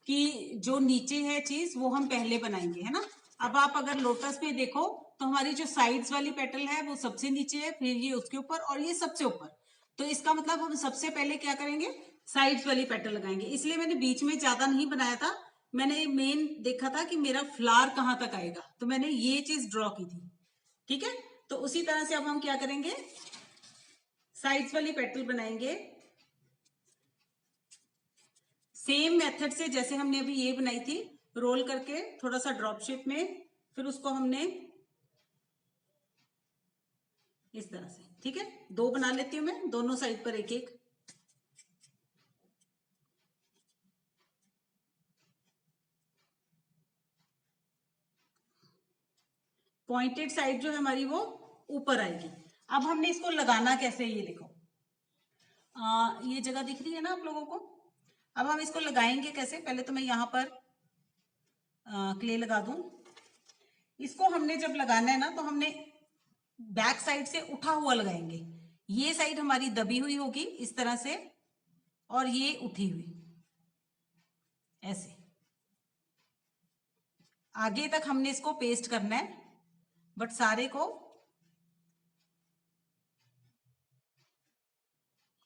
कि जो नीचे है चीज वो हम पहले बनाएंगे, है ना। अब आप अगर लोटस में देखो तो हमारी जो साइड्स वाली पेटल है वो सबसे नीचे है, फिर ये उसके ऊपर और ये सबसे ऊपर। तो इसका मतलब हम सबसे पहले क्या करेंगे, साइड्स वाली पेटल लगाएंगे। इसलिए मैंने बीच में ज्यादा नहीं बनाया था, मैंने मेन देखा था कि मेरा फ्लावर कहाँ तक आएगा, तो मैंने ये चीज ड्रॉ की थी, ठीक है। तो उसी तरह से अब हम क्या करेंगे, साइड्स वाली पेटल बनाएंगे सेम मेथड से जैसे हमने अभी ये बनाई थी, रोल करके थोड़ा सा ड्रॉप शेप में, फिर उसको हमने इस तरह से, ठीक है। दो बना लेती हूं मैं, दोनों साइड पर एक एक। पॉइंटेड साइड जो है हमारी वो ऊपर आएगी। अब हमने इसको लगाना कैसे, ये देखो, ये जगह दिख रही है ना आप लोगों को। अब हम इसको लगाएंगे कैसे, पहले तो मैं यहां पर क्ले लगा दूं। इसको हमने जब लगाना है ना तो हमने बैक साइड से उठा हुआ लगाएंगे। ये साइड हमारी दबी हुई होगी इस तरह से, और ये उठी हुई ऐसे। आगे तक हमने इसको पेस्ट करना है, बट सारे को,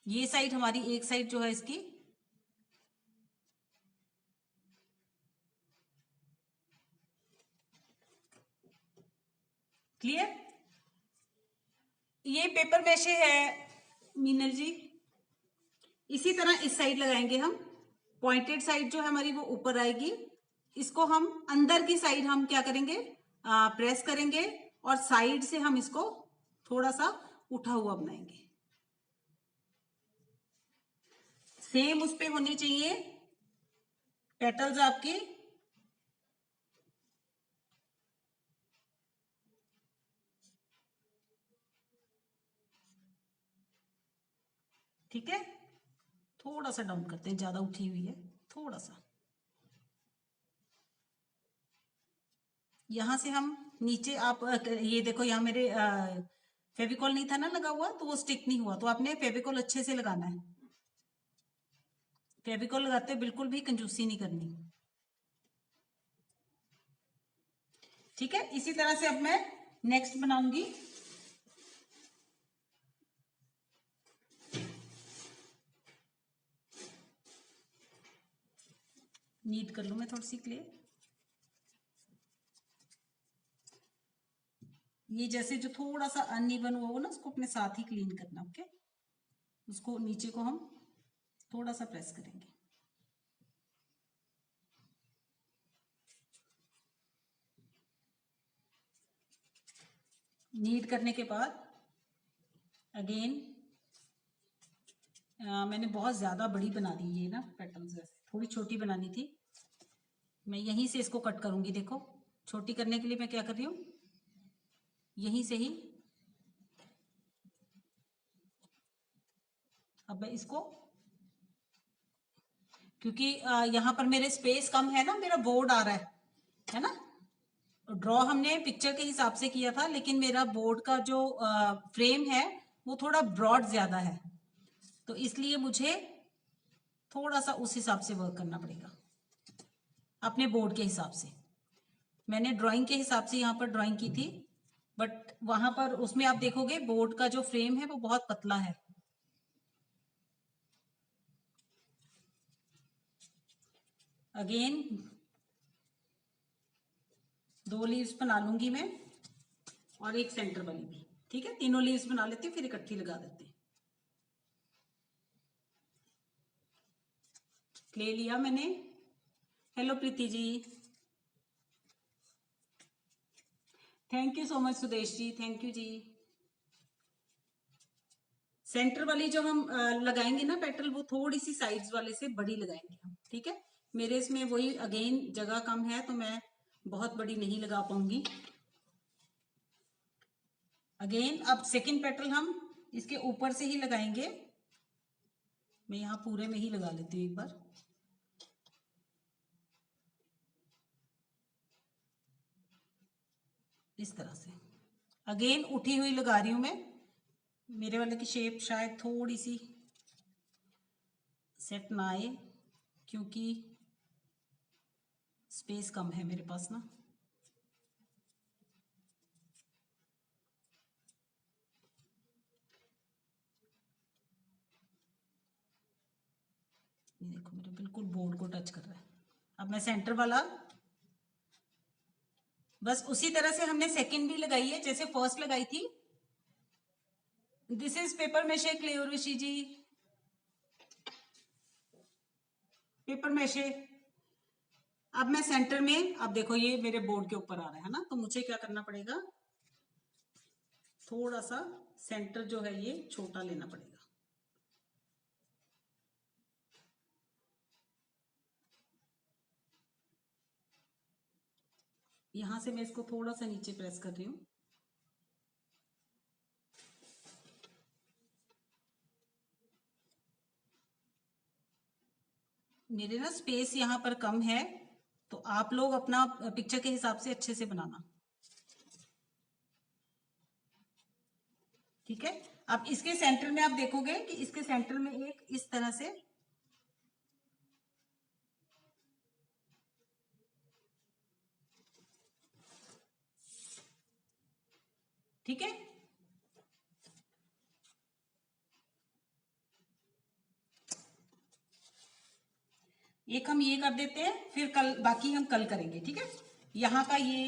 ये साइड हमारी एक साइड जो है इसकी, क्लियर। ये पेपर मैशे है मीनल जी। इसी तरह इस साइड लगाएंगे हम। पॉइंटेड साइड जो है हमारी वो ऊपर आएगी। इसको हम अंदर की साइड हम क्या करेंगे, प्रेस करेंगे, और साइड से हम इसको थोड़ा सा उठा हुआ बनाएंगे। सेम उस पे होनी चाहिए पेटल्स आपकी। ठीक है, थोड़ा सा डाउन करते हैं, ज्यादा उठी हुई है, थोड़ा सा। यहां से हम नीचे, आप ये देखो यहाँ मेरे फेविकॉल नहीं था ना लगा हुआ, तो वो स्टिक नहीं हुआ, तो आपने फेविकॉल अच्छे से लगाना है। फेविकॉल लगाते बिल्कुल भी कंजूसी नहीं करनी, ठीक है। इसी तरह से अब मैं नेक्स्ट बनाऊंगी। नीट कर लूं मैं थोड़ी सी क्ले। ये जैसे जो थोड़ा सा अनइवन हुआ हो ना, उसको अपने साथ ही क्लीन करना, ओके। उसको नीचे को हम थोड़ा सा प्रेस करेंगे। नीट करने के बाद अगेन, मैंने बहुत ज्यादा बड़ी बना दी ये ना पेटल्स, जैसे थोड़ी छोटी बनानी थी। मैं यहीं से इसको कट करूंगी, देखो। छोटी करने के लिए मैं क्या कर रही हूँ, यहीं से ही। अब मैं इसको क्योंकि यहाँ पर मेरे स्पेस कम है ना, मेरा बोर्ड आ रहा है ना। ड्रॉ हमने पिक्चर के हिसाब से किया था, लेकिन मेरा बोर्ड का जो फ्रेम है वो थोड़ा ब्रॉड ज्यादा है, तो इसलिए मुझे थोड़ा सा उस हिसाब से वर्क करना पड़ेगा, अपने बोर्ड के हिसाब से। मैंने ड्राइंग के हिसाब से यहाँ पर ड्राइंग की थी, बट वहां पर उसमें आप देखोगे बोर्ड का जो फ्रेम है वो बहुत पतला है। अगेन 2 लीव्स बना लूंगी मैं, और एक सेंटर वाली भी। ठीक है, तीनों लीव्स बना लेती हूँ, फिर इकट्ठी लगा देते हैं। ले लिया मैंने। Hello Preeti ji, thank you so much Sudesh ji, thank you ji. Centre वाली जो हम लगाएंगे ना पेटल, वो थोड़ी सी साइड्स वाले से बड़ी लगाएंगे हम। ठीक है, मेरे इसमें वही अगेन जगह कम है, तो मैं बहुत बड़ी नहीं लगा पाऊंगी। अगेन अब सेकंड पेटल हम इसके ऊपर से ही लगाएंगे। मैं यहाँ पूरे में ही लगा लेती हूँ एक बार। इस तरह से अगेन उठी हुई लगा रही हूं मैं। मेरे वाले की शेप शायद थोड़ी सी सेट ना आए, क्योंकि स्पेस कम है मेरे पास ना। ये देखो मेरे बिल्कुल बोर्ड को टच कर रहा है। अब मैं सेंटर वाला, बस उसी तरह से हमने सेकंड भी लगाई है जैसे फर्स्ट लगाई थी। This is paper mache clay Urvashi ji, paper mache. अब मैं सेंटर में, अब देखो ये मेरे बोर्ड के ऊपर आ रहा है ना, तो मुझे क्या करना पड़ेगा, थोड़ा सा सेंटर जो है ये छोटा लेना पड़ेगा। यहां से मैं इसको थोड़ा सा नीचे प्रेस कर रही हूँ। मेरे ना स्पेस यहाँ पर कम है, तो आप लोग अपना पिक्चर के हिसाब से अच्छे से बनाना। ठीक है, अब इसके सेंटर में आप देखोगे कि इसके सेंटर में एक इस तरह से, ठीक है, एक हम ये कर देते हैं, फिर कल बाकी हम कल करेंगे। ठीक है, यहाँ का ये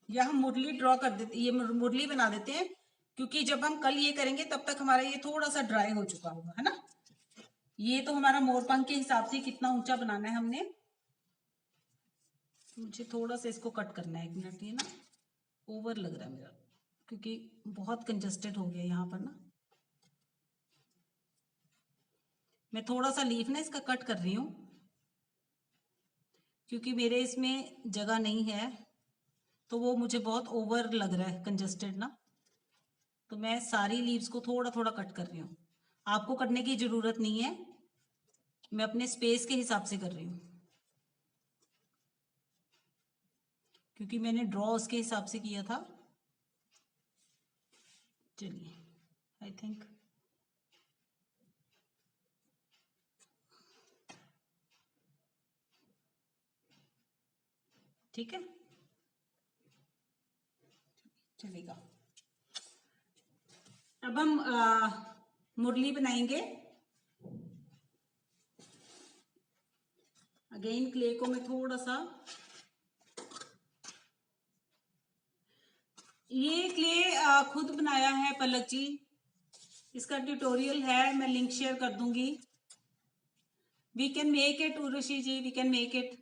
या हम मुरली ड्रॉ कर देते, ये मुरली बना देते हैं, क्योंकि जब हम कल ये करेंगे तब तक हमारा ये थोड़ा सा ड्राई हो चुका होगा, है ना। ये तो हमारा मोरपंख के हिसाब से कितना ऊंचा बनाना है हमने। मुझे थोड़ा सा इसको कट करना है, 1 मिनट, ये ना ओवर लग रहा है मेरा, क्योंकि बहुत कंजस्टेड हो गया यहाँ पर ना। मैं थोड़ा सा लीफ ना इसका कट कर रही हूँ, क्योंकि मेरे इसमें जगह नहीं है, तो वो मुझे बहुत ओवर लग रहा है कंजस्टेड ना, तो मैं सारी लीव्स को थोड़ा थोड़ा कट कर रही हूँ। आपको करने की जरूरत नहीं है, मैं अपने स्पेस के हिसाब से कर रही हूँ, क्योंकि मैंने ड्रॉ उसके हिसाब से किया था। चलिए, आई थिंक ठीक है, चलेगा। अब हम मुरली बनाएंगे। अगेन क्ले को मैं थोड़ा सा, ये क्ले खुद बनाया है पलक जी, इसका ट्यूटोरियल है, मैं लिंक शेयर कर दूंगी। We can make it Urvashi ji, we can make it.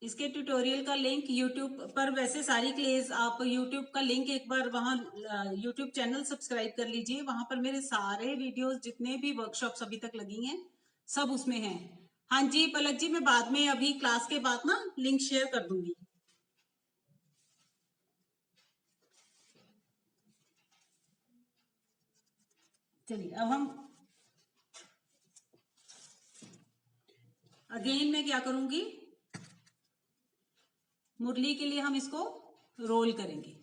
इसके ट्यूटोरियल का लिंक यूट्यूब पर, वैसे सारी क्लेज आप यूट्यूब का लिंक एक बार वहां यूट्यूब चैनल सब्सक्राइब कर लीजिए, वहां पर मेरे सारे वीडियोस जितने भी वर्कशॉप्स अभी तक लगी हैं सब उसमें हैं। हाँ जी पलक जी, मैं बाद में अभी क्लास के बाद ना लिंक शेयर कर दूंगी। चलिए अब हम अगेन मैं क्या करूंगी, मुरली के लिए हम इसको रोल करेंगे।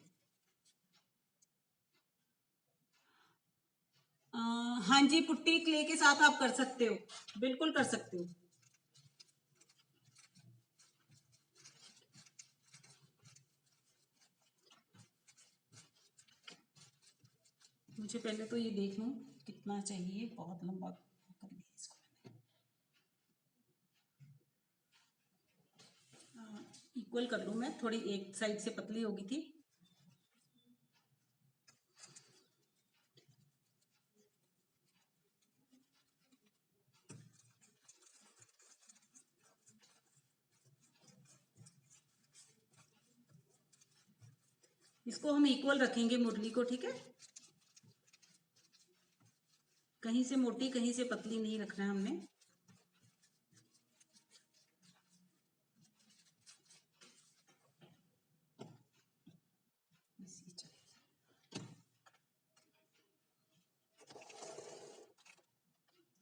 हाँ जी पुट्टी क्ले के साथ आप कर सकते हो, बिल्कुल कर सकते हो। मुझे पहले तो ये देख लूं कितना चाहिए, बहुत लंबा कर दिया इसको। इक्वल कर लूं मैं, थोड़ी एक साइड से पतली हो गई थी। इसको हम इक्वल रखेंगे मुरली को, ठीक है। कहीं से मोटी कहीं से पतली नहीं रखना है हमने।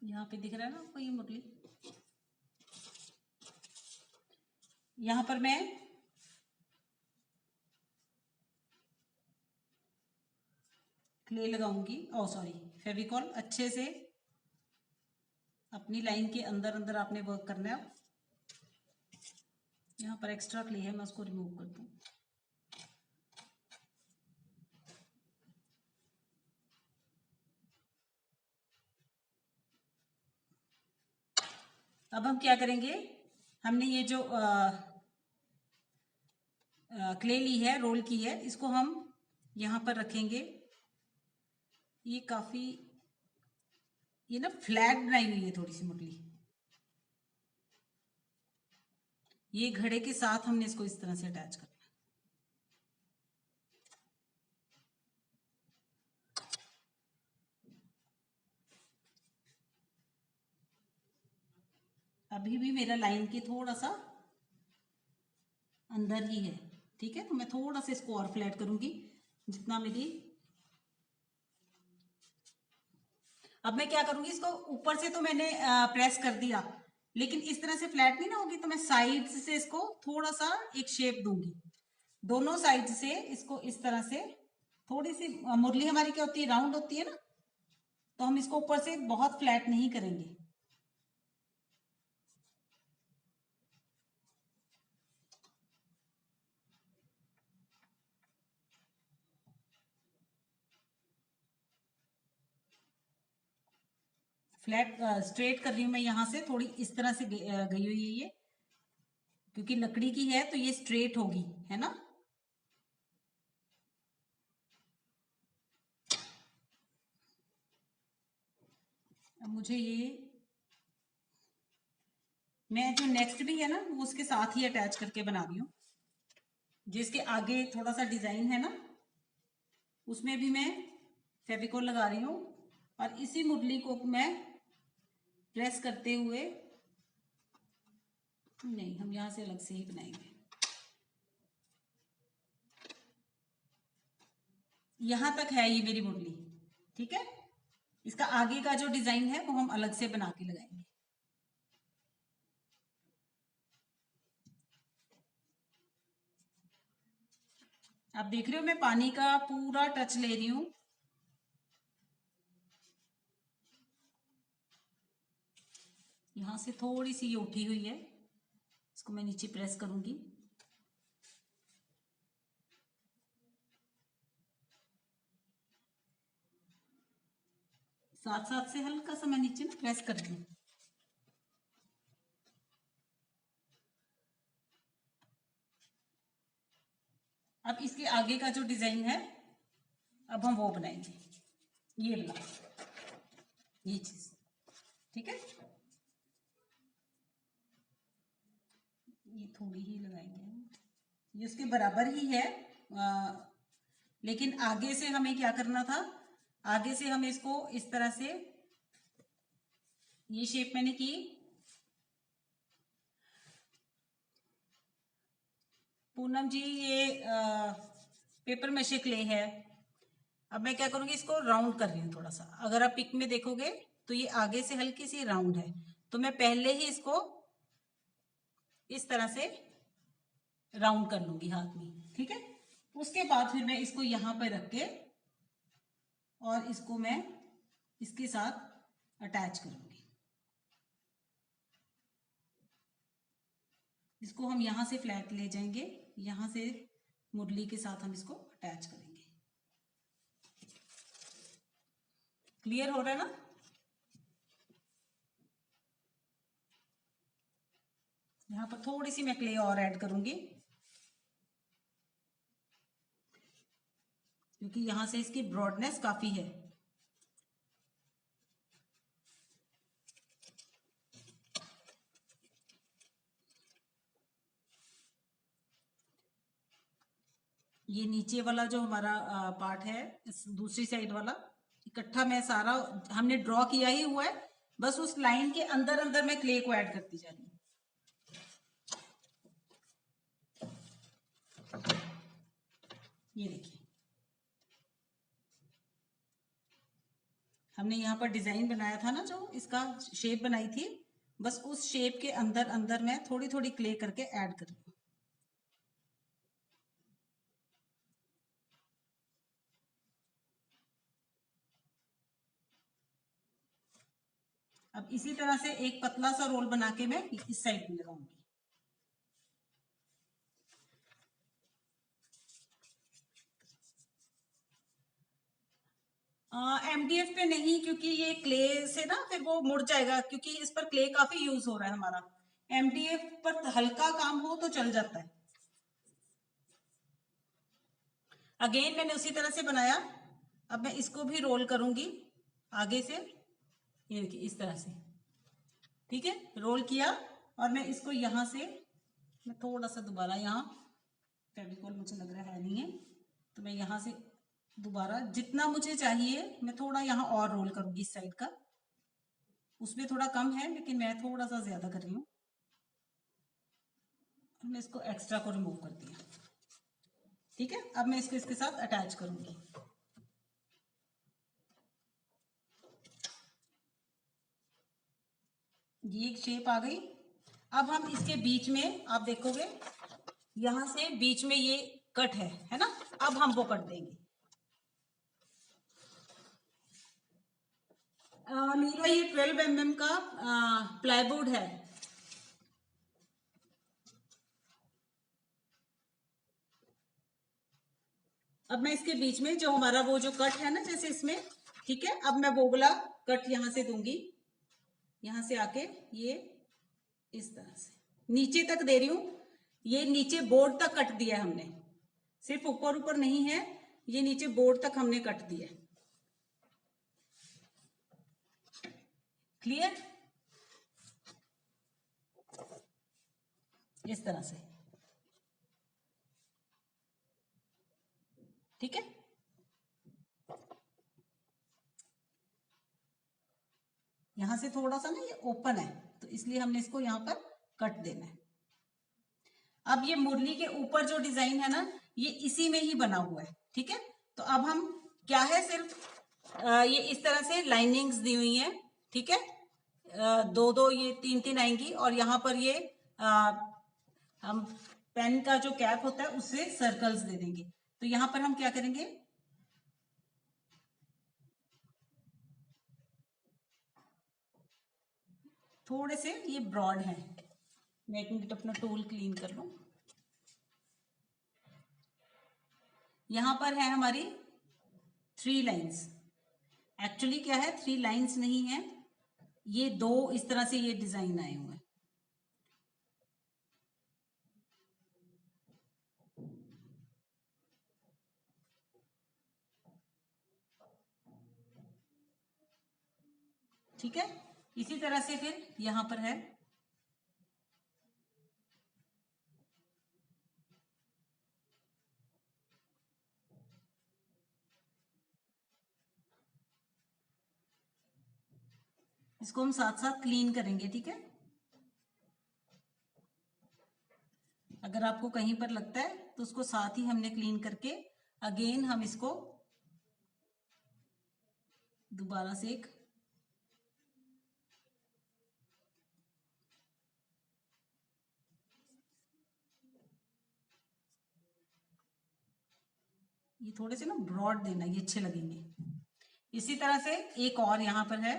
यहाँ पे दिख रहा है ना आपको ये मुरली, यहाँ पर मैं क्ले लगाऊंगी, ओ सॉरी फेविकॉल। अच्छे से अपनी लाइन के अंदर अंदर आपने वर्क करना है। यहाँ पर एक्स्ट्रा क्ले है, मैं उसको रिमूव कर दूं। अब हम क्या करेंगे, हमने ये जो क्ले ली है, रोल की है, इसको हम यहाँ पर रखेंगे। ये काफी, ये ना फ्लैट बनाई हुई है थोड़ी सी मुरली। ये घड़े के साथ हमने इसको इस तरह से अटैच करना है। अभी भी मेरा लाइन के थोड़ा सा अंदर ही है, ठीक है। तो मैं थोड़ा सा इसको और फ्लैट करूंगी जितना मेरी। अब मैं क्या करूंगी, इसको ऊपर से तो मैंने प्रेस कर दिया, लेकिन इस तरह से फ्लैट नहीं ना होगी, तो मैं साइड से इसको थोड़ा सा एक शेप दूंगी। दोनों साइड से इसको इस तरह से, थोड़ी सी मुरली हमारी क्या होती है, राउंड होती है ना, तो हम इसको ऊपर से बहुत फ्लैट नहीं करेंगे। फ्लैट स्ट्रेट कर रही हूं मैं, यहां से थोड़ी इस तरह से गई हुई है ये, क्योंकि लकड़ी की है तो ये स्ट्रेट होगी, है ना। अब मुझे ये, मैं जो नेक्स्ट भी है ना वो उसके साथ ही अटैच करके बना रही हूँ। जिसके आगे थोड़ा सा डिजाइन है ना, उसमें भी मैं फेविकोल लगा रही हूँ, और इसी मुरली को मैं प्रेस करते हुए, नहीं हम यहां से अलग से ही बनाएंगे। यहां तक है ये मेरी मुरली, ठीक है। इसका आगे का जो डिजाइन है वो हम अलग से बना के लगाएंगे। आप देख रहे हो मैं पानी का पूरा टच ले रही हूं। यहां से थोड़ी सी ये उठी हुई है, इसको मैं नीचे प्रेस करूंगी। साथ साथ से हल्का सा मैं नीचे ना प्रेस कर दूं। अब इसके आगे का जो डिजाइन है, अब हम वो बनाएंगे, ये वाला, ये चीज, ठीक है। ये थोड़ी ही लगाएंगे, ये उसके बराबर ही है। लेकिन आगे से हमें क्या करना था, आगे से हमें इसको इस तरह से, ये शेप मैंने की। पूनम जी ये पेपर मैशे क्ले है, अब मैं क्या करूंगी, इसको राउंड कर रही हूँ थोड़ा सा। अगर आप पिक में देखोगे तो ये आगे से हल्की सी राउंड है, तो मैं पहले ही इसको इस तरह से राउंड कर लूंगी हाथ में, ठीक है। उसके बाद फिर मैं इसको यहां पर रख के और इसको मैं इसके साथ अटैच करूंगी। इसको हम यहां से फ्लैट ले जाएंगे, यहां से मुरली के साथ हम इसको अटैच करेंगे। क्लियर हो रहा है ना? यहां पर थोड़ी सी मैं क्ले और ऐड करूंगी, क्योंकि यहां से इसकी ब्रॉडनेस काफी है। ये नीचे वाला जो हमारा पार्ट है, इस दूसरी साइड वाला इकट्ठा मैं सारा हमने ड्रॉ किया ही हुआ है, बस उस लाइन के अंदर अंदर मैं क्ले को ऐड करती जा रही हूँ। ये देखिए, हमने यहाँ पर डिजाइन बनाया था ना, जो इसका शेप बनाई थी, बस उस शेप के अंदर अंदर मैं थोड़ी थोड़ी क्ले करके ऐड कर रही हूँ। अब इसी तरह से एक पतला सा रोल बना के मैं इस साइड में लगाऊंगी। एमडीएफ पे नहीं, क्योंकि ये क्ले से ना फिर वो मुड़ जाएगा, क्योंकि इस पर क्ले काफी यूज हो रहा है हमारा। एमडीएफ पर हल्का काम हो तो चल जाता है। अगेन मैंने उसी तरह से बनाया। अब मैं इसको भी रोल करूंगी आगे से, ये देखिए इस तरह से, ठीक है। रोल किया और मैं इसको यहां से, मैं थोड़ा सा दोबारा, यहाँ फेविकॉल मुझे लग रहा है नहीं है, तो मैं यहां से दोबारा जितना मुझे चाहिए मैं थोड़ा यहाँ और रोल करूंगी इस साइड का। उसमें थोड़ा कम है लेकिन मैं थोड़ा सा ज्यादा कर रही हूँ। मैं इसको एक्स्ट्रा को रिमूव कर दिया, ठीक है। अब मैं इसको इसके साथ अटैच करूंगी। ये एक शेप आ गई। अब हम इसके बीच में आप देखोगे यहां से बीच में ये कट है ना, अब हम वो कट देंगे। मेरा ये 12 mm का प्लाईवुड है। अब मैं इसके बीच में जो हमारा वो जो कट है ना, जैसे इसमें, ठीक है, अब मैं वो वाला कट यहां से दूंगी, यहां से आके ये इस तरह से नीचे तक दे रही हूं। ये नीचे बोर्ड तक कट दिया है हमने, सिर्फ ऊपर ऊपर नहीं है, ये नीचे बोर्ड तक हमने कट दिया है। क्लियर? इस तरह से, ठीक है। यहां से थोड़ा सा ना ये ओपन है, तो इसलिए हमने इसको यहां पर कट देना है। अब ये मुरली के ऊपर जो डिजाइन है ना, ये इसी में ही बना हुआ है, ठीक है। तो अब हम क्या है, सिर्फ ये इस तरह से लाइनिंग्स दी हुई है, ठीक है। दो दो ये तीन तीन आएंगी, और यहाँ पर ये हम पेन का जो कैप होता है उससे सर्कल्स दे देंगे। तो यहाँ पर हम क्या करेंगे, थोड़े से ये ब्रॉड है, मैं एक मिनट अपना टूल क्लीन कर लूं। यहां पर है हमारी 3 लाइंस। एक्चुअली क्या है, 3 लाइंस नहीं है, ये 2 इस तरह से ये डिजाइन आए हुए हैं। ठीक है, इसी तरह से फिर यहां पर है, इसको हम साथ साथ क्लीन करेंगे, ठीक है। अगर आपको कहीं पर लगता है तो उसको साथ ही हमने क्लीन करके अगेन हम इसको दोबारा से एक ये थोड़े से ना ब्रॉड देना, ये अच्छे लगेंगे। इसी तरह से एक और यहाँ पर है,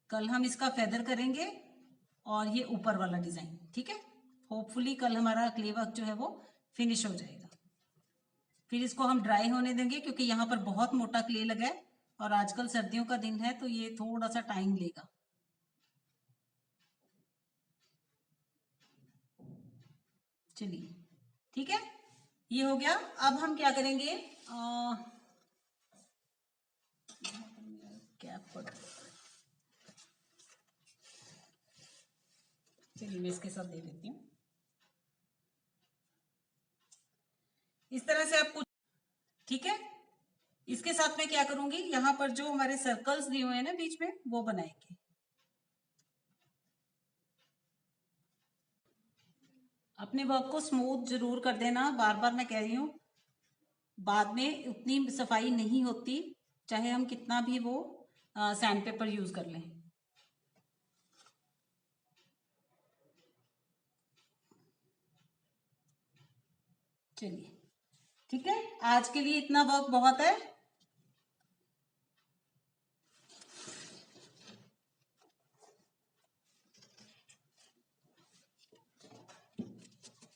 कल हम इसका फेदर करेंगे और ये ऊपर वाला डिजाइन, ठीक है। होपफुली कल हमारा क्ले वर्क जो है वो फिनिश हो जाएगा। फिर इसको हम ड्राई होने देंगे क्योंकि यहाँ पर बहुत मोटा क्ले लगा है और आजकल सर्दियों का दिन है तो ये थोड़ा सा टाइम लेगा। चलिए ठीक है, ये हो गया। अब हम क्या करेंगे, चलिए मैं इसके साथ दे देती हूँ। इस तरह से आपको, ठीक है। इसके साथ में क्या करूंगी, यहाँ पर जो हमारे सर्कल्स दिए हुए हैं ना बीच में, वो बनाएंगे। अपने वर्क को स्मूथ जरूर कर देना, बार बार मैं कह रही हूँ, बाद में उतनी सफाई नहीं होती चाहे हम कितना भी वो सैंड पेपर यूज कर लें। चलिए ठीक है, आज के लिए इतना वर्क बहुत है।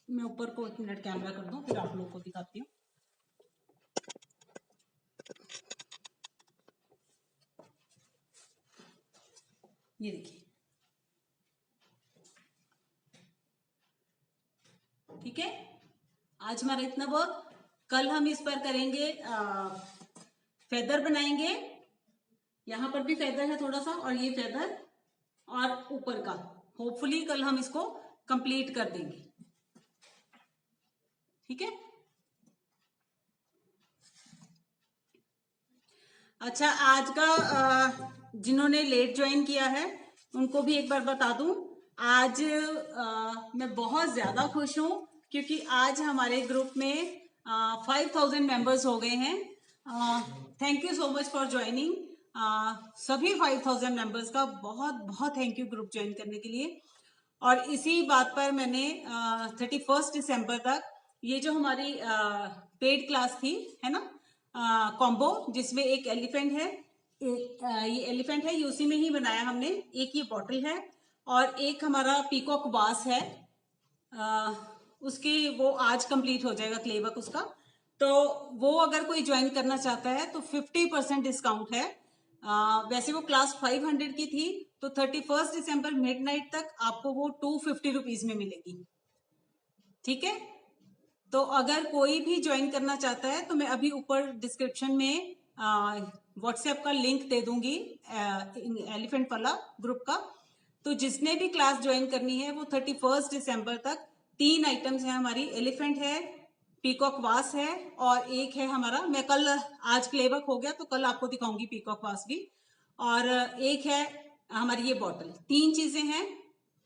मैं ऊपर को 1 मिनट कैमरा कर दूं, फिर आप लोगों को दिखाती हूँ। ये देखिए, ठीक है। आज हमारा इतना वर्क, कल हम इस पर करेंगे, फेदर बनाएंगे। यहाँ पर भी फेदर है थोड़ा सा, और ये फेदर और ऊपर का, होपफुली कल हम इसको कंप्लीट कर देंगे, ठीक है। अच्छा, आज का जिन्होंने लेट ज्वाइन किया है उनको भी एक बार बता दूं, आज मैं बहुत ज्यादा खुश हूं क्योंकि आज हमारे ग्रुप में 5000 मेंबर्स हो गए हैं। Thank you so much for joining. सभी 5000 मेंबर्स का बहुत बहुत थैंक यू ग्रुप ज्वाइन करने के लिए। और इसी बात पर मैंने 31 दिसंबर तक ये जो हमारी पेड क्लास थी, है ना, कॉम्बो, जिसमें एक एलिफेंट है, ये एलिफेंट है, ये उसी में ही बनाया हमने। एक ये बॉटल है और एक हमारा पीकॉक बास है, उसकी वो आज कंप्लीट हो जाएगा क्ले वर्क उसका। तो वो अगर कोई ज्वाइन करना चाहता है तो 50% डिस्काउंट है। वैसे वो क्लास 500 की थी, तो 31 दिसंबर मिडनाइट तक आपको वो 250 रुपीज में मिलेगी, ठीक है। तो अगर कोई भी ज्वाइन करना चाहता है तो मैं अभी ऊपर डिस्क्रिप्शन में व्हाट्सएप का लिंक दे दूंगी एलिफेंट वाला ग्रुप का। तो जिसने भी क्लास ज्वाइन करनी है वो 31 दिसंबर तक 3 आइटम्स हैं हमारी, एलिफेंट है, पीकॉक वास है, और एक है हमारा, मैं कल, आज क्ले वर्क हो गया तो कल आपको दिखाऊंगी पीकॉक वास भी, और एक है हमारी ये बॉटल। 3 चीजें हैं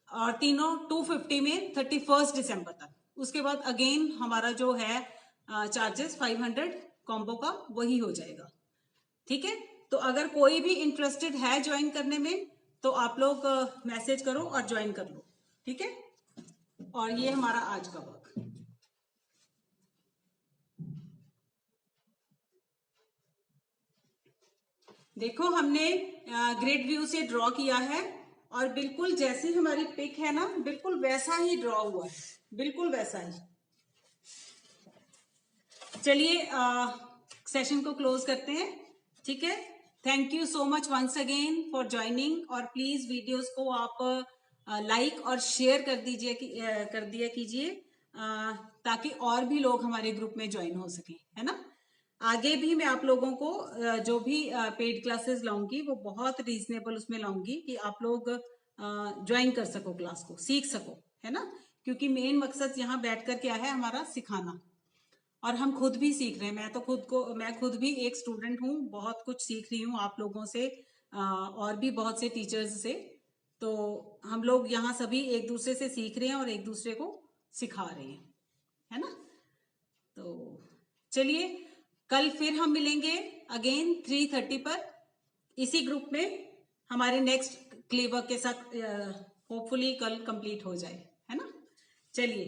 और तीनों 250 में 31 दिसंबर तक। उसके बाद अगेन हमारा जो है चार्जेस 500 कॉम्बो का वही हो जाएगा, ठीक है। तो अगर कोई भी इंटरेस्टेड है ज्वाइन करने में तो आप लोग मैसेज करो और ज्वाइन कर लो, ठीक है। और ये हमारा आज का वर्क, देखो हमने ग्रिड व्यू से ड्रॉ किया है और बिल्कुल जैसी हमारी पिक है ना, बिल्कुल वैसा ही ड्रॉ हुआ है, बिल्कुल वैसा ही। चलिए सेशन को क्लोज करते हैं, ठीक है। Thank you so much once again for joining, और प्लीज वीडियोस को आप लाइक और शेयर कर दीजिए, कर दिया कीजिए, ताकि और भी लोग हमारे ग्रुप में ज्वाइन हो सके, है ना। आगे भी मैं आप लोगों को जो भी पेड क्लासेस लाऊंगी वो बहुत रीजनेबल उसमें लाऊंगी कि आप लोग ज्वाइन कर सको, क्लास को सीख सको, है ना। क्योंकि मेन मकसद यहाँ बैठ कर क्या है हमारा, सिखाना। और हम खुद भी सीख रहे हैं। मैं खुद भी एक स्टूडेंट हूँ, बहुत कुछ सीख रही हूँ आप लोगों से, और भी बहुत से टीचर्स से। तो हम लोग यहाँ सभी एक दूसरे से सीख रहे हैं और एक दूसरे को सिखा रहे हैं, है ना। तो चलिए, कल फिर हम मिलेंगे अगेन 3:30 पर इसी ग्रुप में। हमारे नेक्स्ट क्ले वर्क के साथ होपफुली कल कंप्लीट हो जाए, है ना। चलिए,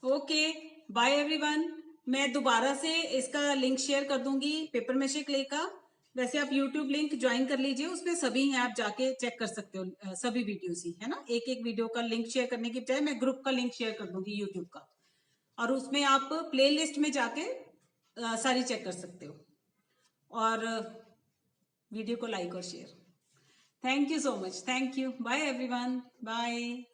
ओके, बाय एवरीवन। मैं दोबारा से इसका लिंक शेयर कर दूंगी पेपर मैशे क्ले का। वैसे आप यूट्यूब लिंक ज्वाइन कर लीजिए, उसमें सभी हैं, आप जाके चेक कर सकते हो, सभी वीडियोस ही, है ना। एक एक वीडियो का लिंक शेयर करने की बजाय मैं ग्रुप का लिंक शेयर कर दूंगी यूट्यूब का, और उसमें आप प्लेलिस्ट में जाके सारी चेक कर सकते हो, और वीडियो को लाइक और share. Thank you so much, thank you, bye everyone, bye.